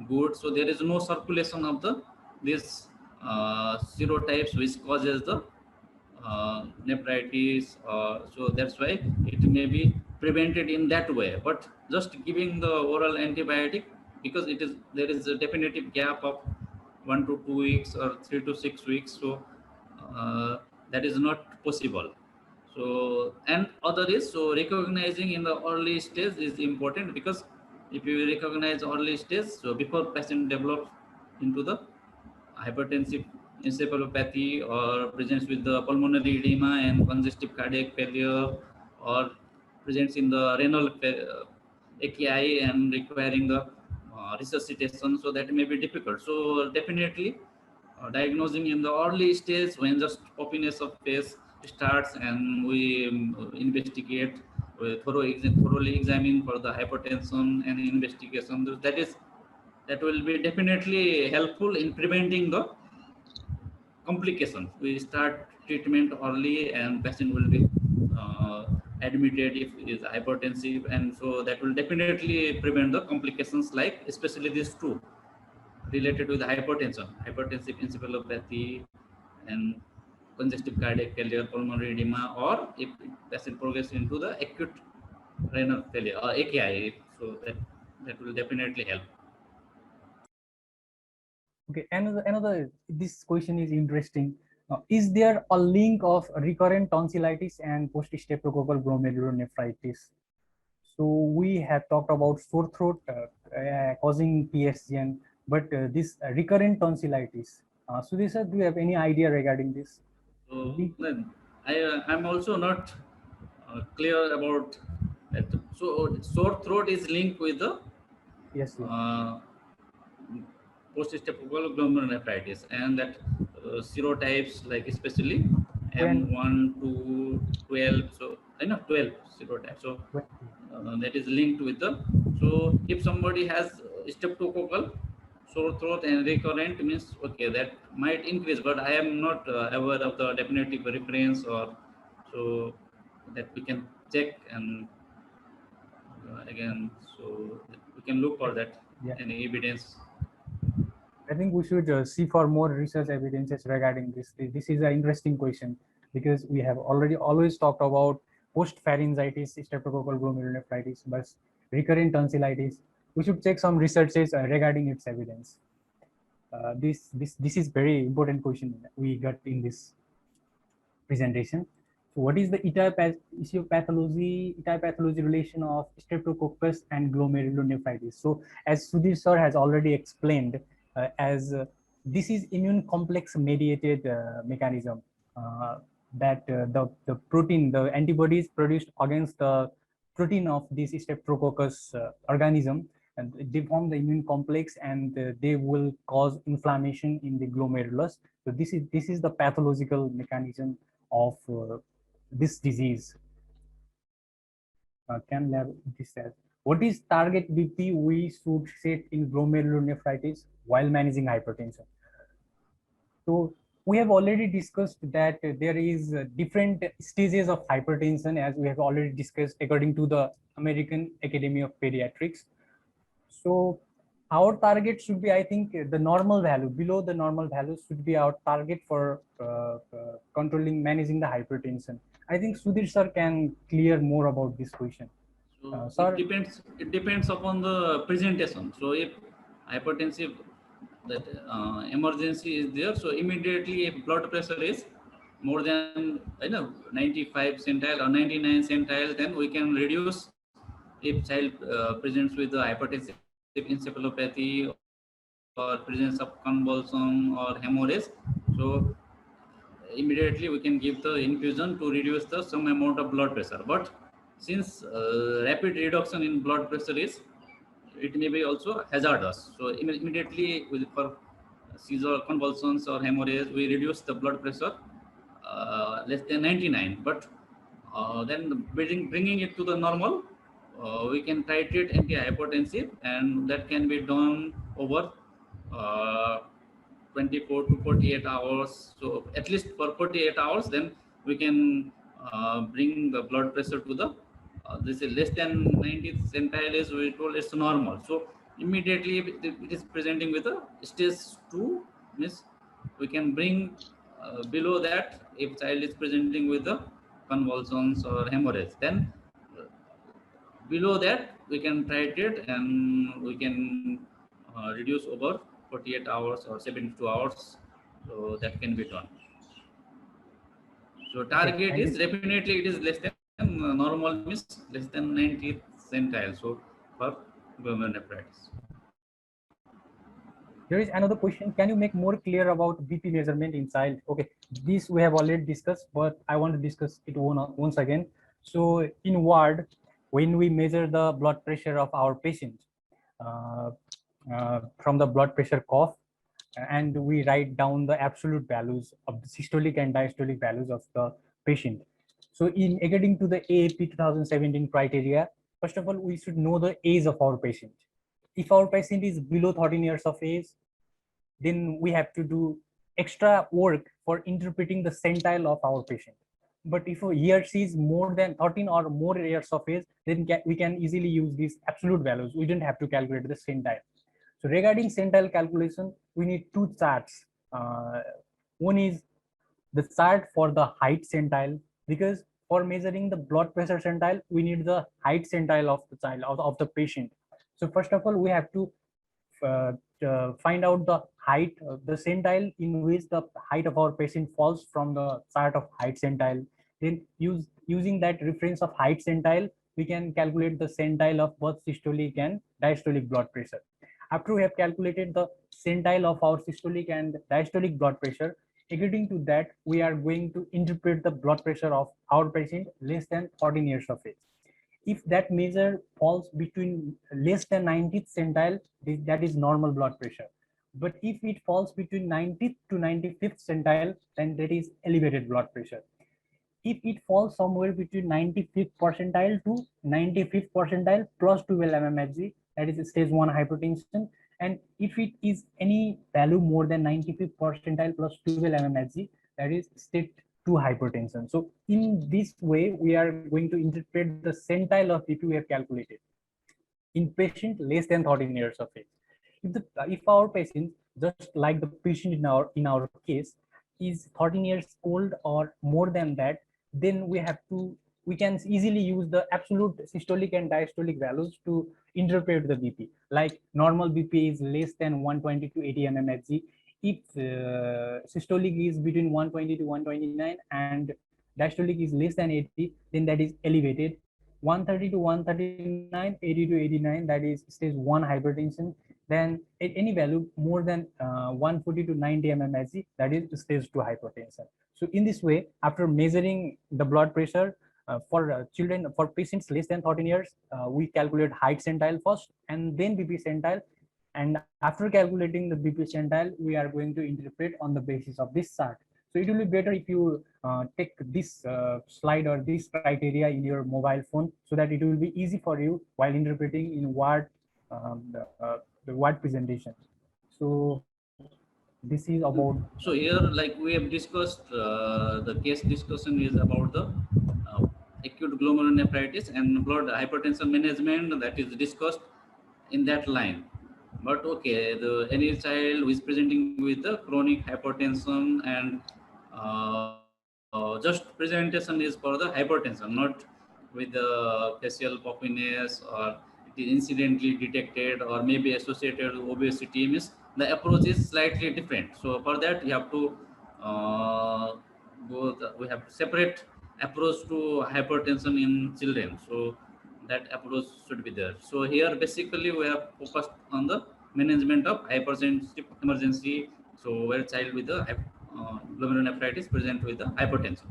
good. So there is no circulation of the these serotypes which causes the nephritis. So that's why it may be prevented in that way. But just giving the oral antibiotic, because it is there is a definitive gap of 1 to 2 weeks or 3 to 6 weeks. So that is not possible. So and other is, so recognizing in the early stage is important, because if you recognize early stage, so before patient develops into the hypertensive encephalopathy or presents with the pulmonary edema and congestive cardiac failure, or presents in the renal AKI and requiring the resuscitation, so that may be difficult. So definitely diagnosing in the early stage when just puffiness of face starts, and we investigate, we thoroughly examine for the hypertension and investigation. That will be definitely helpful in preventing the complications. We start treatment early, and patient will be admitted if is hypertensive, and so that will definitely prevent the complications, like especially these two related with hypertension, hypertensive encephalopathy, and congestive cardiac failure, pulmonary edema, or if patient progress into the acute renal failure or AKI, so that will definitely help. Okay, another this question is interesting. Is there a link of recurrent tonsillitis and post-streptococcal glomerulonephritis? So we have talked about sore throat causing PSGN, but this recurrent tonsillitis. Sudhir sir, do you have any idea regarding this? So then I'm also not clear about that. So sore throat is linked with the Yes. Post-streptococcal glomerulonephritis, and that serotypes, like especially M1 to 12. So I know 12 serotypes. So that is linked with the. So if somebody has streptococcal sore throat and recurrent, means okay, that might increase, but I am not aware of the definitive reference, or so that we can check and again, so we can look for that any evidence. I think we should see for more research evidences regarding this. This is an interesting question, because we have already always talked about post-pharyngitis, streptococcal glomerulonephritis, but recurrent tonsillitis. We should check some researches regarding its evidence. This is very important question we got in this presentation. So what is the etiology relation of streptococcus and glomerulonephritis? So as Sudhir sir has already explained, this is immune complex mediated mechanism that the protein, the antibodies produced against the protein of this streptococcus organism, and they form the immune complex, and they will cause inflammation in the glomerulus. So this is the pathological mechanism of this disease. Can lab this as what is target BP we should set in glomerulonephritis while managing hypertension? So we have already discussed that there is different stages of hypertension, as we have already discussed according to the American Academy of Pediatrics. So our target should be, I think, the normal value, below the normal value should be our target for controlling, managing the hypertension. I think Sudhir sir can clear more about this question. So it depends upon the presentation. So if hypertensive, that emergency is there, so immediately if blood pressure is more than 95 centile or 99 centile, then we can reduce. If child presents with the hypertensive encephalopathy or presence of convulsion or hemorrhage, so immediately we can give the infusion to reduce the some amount of blood pressure. But since rapid reduction in blood pressure is, it may be also hazardous, so immediately for seizure, convulsions or hemorrhage, we reduce the blood pressure less than 99. But then bringing it to the normal, we can titrate antihypertensive, and that can be done over 24 to 48 hours. So at least for 48 hours, then we can bring the blood pressure to the this is less than 90th centile is we told it's normal. So immediately it is presenting with a stage 2, means we can bring below that. If child is presenting with the convulsions or hemorrhage, then below that we can titrate and we can reduce over 48 hours or 72 hours. So that can be done. So Okay, target thank is you. definitely it is less than normal, means less than 90th centile. So for glomerulonephritis. There is another question. Can you make more clear about BP measurement in child? Okay, this we have already discussed, but I want to discuss it once again. So in ward, when we measure the blood pressure of our patient uh, from the blood pressure cuff, and we write down the absolute values of the systolic and diastolic values of the patient. So in according to the AAP 2017 criteria, first of all, we should know the age of our patient. If our patient is below 13 years of age, then we have to do extra work for interpreting the centile of our patient. But if he or she is more than 13 or more years of age, then we can easily use these absolute values. We don't have to calculate the centile. So regarding centile calculation, we need two charts. One is the chart for the height centile, because for measuring the blood pressure centile, we need the height centile of the child, of the patient. So first of all, we have to find out the height, the centile in which the height of our patient falls from the chart of height centile. Then using that reference of height centile, we can calculate the centile of both systolic and diastolic blood pressure. After we have calculated the centile of our systolic and diastolic blood pressure, according to that, we are going to interpret the blood pressure of our patient less than 14 years of age. If that measure falls between less than 90th centile, that is normal blood pressure. But if it falls between 90th to 95th centile, then that is elevated blood pressure. If it falls somewhere between 95th percentile to 95th percentile plus 12 mmHg, that is stage 1 hypertension. And if it is any value more than 95th percentile plus 12 mmHg, that is stage 2 hypertension. So in this way, we are going to interpret the centile of BP we have calculated in patient less than 13 years of age. If our patient, just like the patient in our case, is 13 years old or more than that, then we can easily use the absolute systolic and diastolic values to interpret the BP. Like normal BP is less than 120 to 80 mmHg. If systolic is between 120 to 129 and diastolic is less than 80, then that is elevated. 130 to 139, 80 to 89, that is stage 1 hypertension. Then at any value more than 140 to 90 mmHg, that is stage 2 hypertension. So in this way, after measuring the blood pressure for children, for patients less than 13 years, we calculate height centile first and then BP centile. And after calculating the BP centile, we are going to interpret on the basis of this chart. So it will be better if you take this slide or this criteria in your mobile phone, so that it will be easy for you while interpreting in Word, the Word presentation. So this is about. So here, like we have discussed, the case discussion is about the acute glomerulonephritis and blood hypertension management, that is discussed in that line. But okay, any child who is presenting with the chronic hypertension and just presentation is for the hypertension, not with the facial puffiness, or it is incidentally detected or maybe associated with obesity, means the approach is slightly different. So for that, you have to we have separate approach to hypertension in children. So that approach should be there. So here basically we have focused on the management of hypertensive emergency. So where child with the glomerulonephritis present with the hypertension.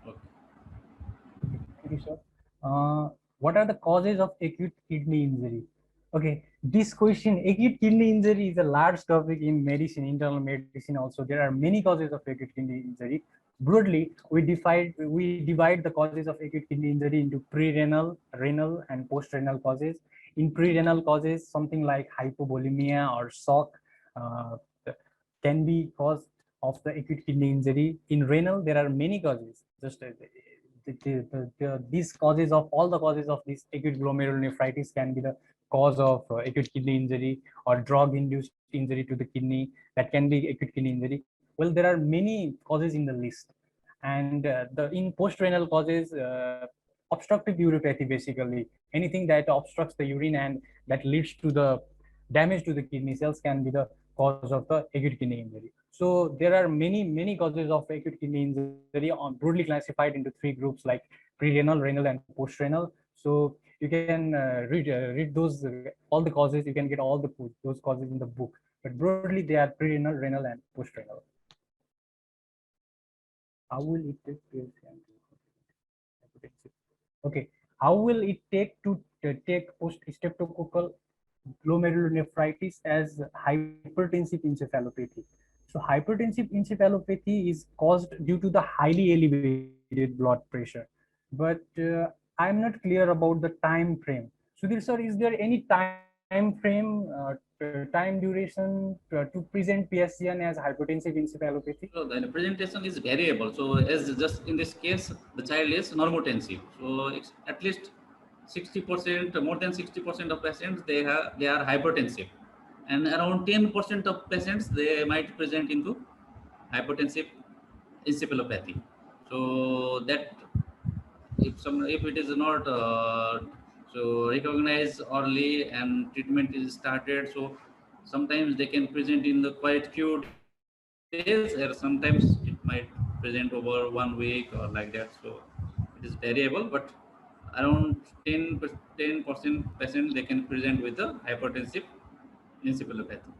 Okay. Thank you, sir. What are the causes of acute kidney injury? Okay, this question, acute kidney injury is a large topic in medicine, internal medicine also. There are many causes of acute kidney injury. Broadly, we divide the causes of acute kidney injury into pre-renal, renal, and post-renal causes. In pre-renal causes, something like hypovolemia or shock can be caused of the acute kidney injury. In renal, there are many causes. Just these causes of all the causes of this acute glomerulonephritis can be the cause of acute kidney injury, or drug-induced injury to the kidney, that can be acute kidney injury. Well, there are many causes in the list, and in post-renal causes, obstructive uropathy, basically anything that obstructs the urine and that leads to the damage to the kidney cells, can be the cause of the acute kidney injury. So there are many causes of acute kidney injury, broadly classified into three groups, like pre-renal, renal, and post-renal. So you can read those all the causes. You can get all those causes in the book, but broadly they are pre-renal, renal, and post-renal. How will it take place? Okay, how will it take to take post-streptococcal glomerulonephritis as hypertensive encephalopathy? So hypertensive encephalopathy is caused due to the highly elevated blood pressure, but I'm not clear about the time frame. Sudhir sir, is there any time frame, time duration to present PSCN as hypertensive encephalopathy? So the presentation is variable. So as just in this case, the child is normotensive. So it's at least 60%, more than 60% of patients they are hypertensive, and around 10% of patients they might present into hypertensive encephalopathy. So that if it is not so recognized early and treatment is started, so sometimes they can present in the quite few days, or sometimes it might present over 1 week or like that. So it is variable, but around 10% patient they can present with the hypertensive encephalopathy.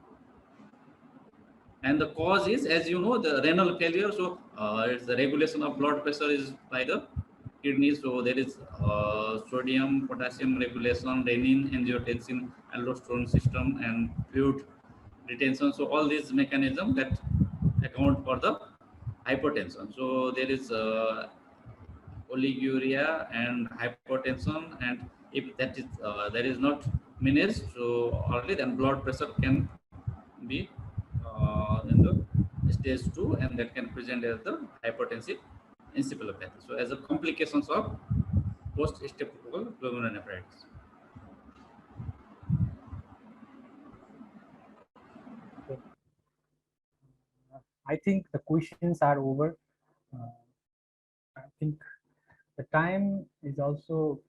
And the cause is, as you know, the renal failure. So it's the regulation of blood pressure is by the kidneys. So there is sodium, potassium regulation, renin, angiotensin, aldosterone system, and fluid retention. So all these mechanisms that account for the hypertension. So there is oliguria and hypertension, and if that is not managed so early, then blood pressure can be in the stage 2, and that can present as the hypertensive encephalopathy. So as a complications of post-streptococcal glomerulonephritis. I think the questions are over. I think the time is also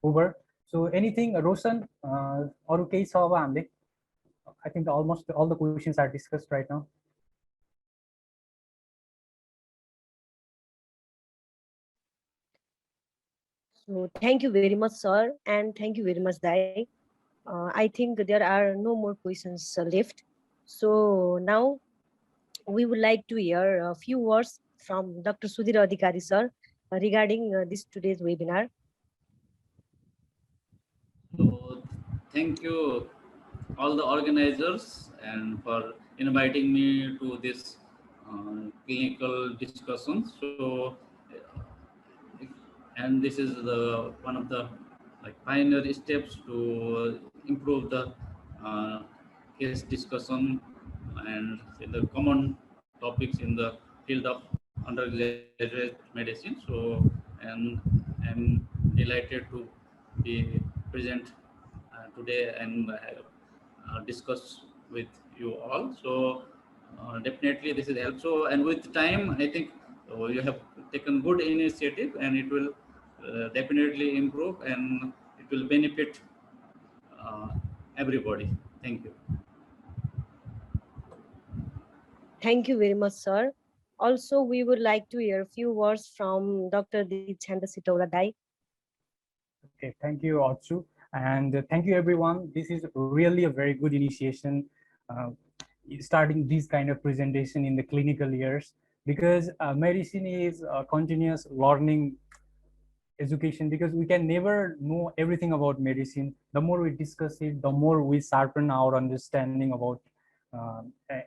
over. So anything, Roshan, or case of I think almost all the questions are discussed right now. So thank you very much, sir, and thank you very much, Dai. I think there are no more questions left. So now we would like to hear a few words from Dr. Sudhir Adhikari, sir, regarding this today's webinar. So thank you all the organizers and for inviting me to this clinical discussion. So and this is the one of the pioneer steps to improve the uh, case discussion and in the common topics in the field of undergraduate medicine. So and I'm delighted to be present today and discuss with you all. So definitely this is help. So and with time, I think you have taken good initiative, and it will definitely improve, and it will benefit everybody. Thank you. Thank you very much, sir. Also, we would like to hear a few words from Dr. Dichanda Sitaula Dai. Okay, thank you, Achu. And thank you, everyone. This is really a very good initiation, starting this kind of presentation in the clinical years, because medicine is a continuous learning education, because we can never know everything about medicine. The more we discuss it, the more we sharpen our understanding about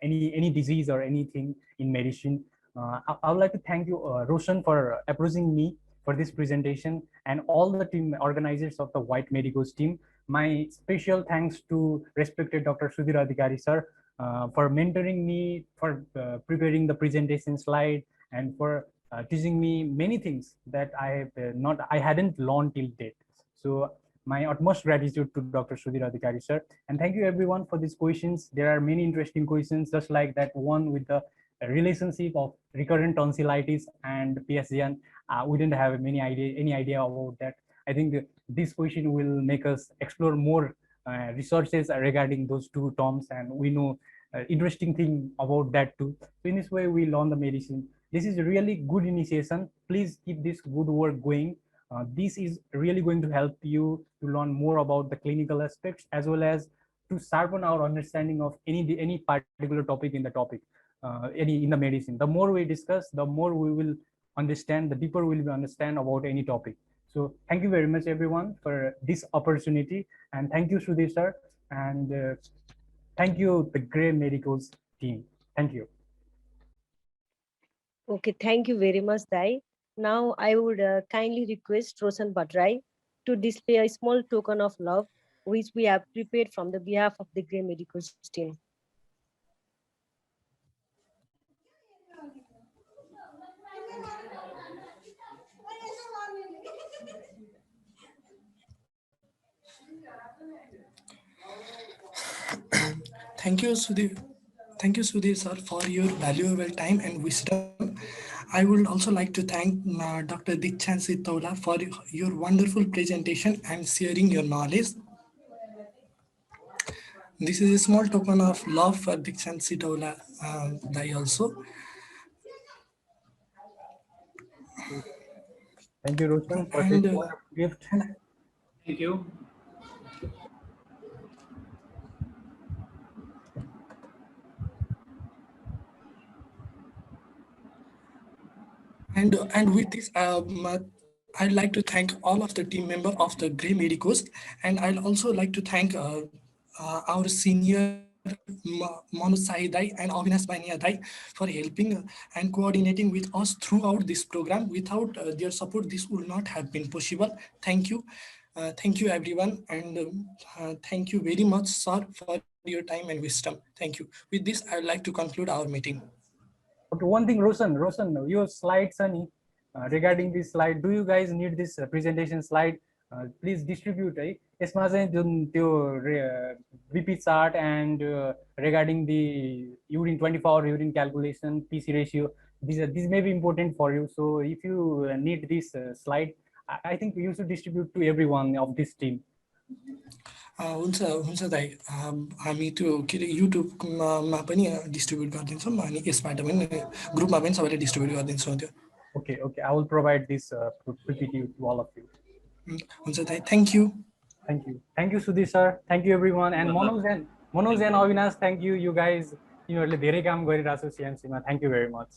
any disease or anything in medicine. I would like to thank you, Roshan, for approaching me for this presentation, and all the team organizers of the White Medicos team. My special thanks to respected Dr. Sudhir Adhikari, sir, for mentoring me, for preparing the presentation slide, and for teaching me many things that I hadn't learned till date. So my utmost gratitude to Dr. Sudhir Adhikari sir, and thank you everyone for these questions. There are many interesting questions, just like that one with the relationship of recurrent tonsillitis and PSGN. We didn't have any idea about that. I think this question will make us explore more resources regarding those two terms, and we know interesting thing about that too. So in this way, we learn the medicine. This is a really good initiation. Please keep this good work going. This is really going to help you to learn more about the clinical aspects, as well as to sharpen our understanding of any particular topic in the topic, in the medicine. The more we discuss, the more we will understand, the deeper we will understand about any topic. So thank you very much, everyone, for this opportunity, and thank you, Sudhir sir, and thank you, the Grey Medicals team. Thank you. Okay, thank you very much, Dai. Now I would kindly request Roshan Bhatrai to display a small token of love, which we have prepared from the behalf of the Grey Medicals team. Thank you, Sudhir. Thank you, Sudhir sir, for your valuable time and wisdom. I would also like to thank Dr. Dikshant Sitola for your wonderful presentation and sharing your knowledge. This is a small token of love for Dikshant Sitola, Dai also. Thank you, Roshan, for this And, wonderful gift. Thank you. and with this, I'd like to thank all of the team member of the Grey Medicos, and I'd also like to thank our senior Manoj Sai Dai and Avinash Bania Dai for helping and coordinating with us throughout this program. Without their support, this would not have been possible. Thank you. Thank you, everyone. And thank you very much, sir, for your time and wisdom. Thank you. With this, I'd like to conclude our meeting. Okay, one thing, Roshan, your slide, Sunny, regarding this slide, do you guys need this presentation slide? Please distribute, right? यसमा चाहिँ जुन त्यो BP chart and regarding the urine 24-hour urine calculation, PC ratio, these may be important for you. So if you need this slide, I think you should distribute to everyone of this team. हुन्छ दाइ हामी त्यो के अरे युट्युबमा पनि distribute गरिदिन्छौँ अनि यसबाट पनि ग्रुपमा पनि सबैले डिस्ट्रिब्युट गरिदिन्छौँ त्यो Okay, I will provide this PPT to all of you. हुन्छ दाइ thank you Thank you, Sudhir sir. Thank you, everyone. And Manoj and Avinash, thank you. You guys, यिनीहरूले धेरै काम गरिरहेको छ CMC मा. Thank you very much.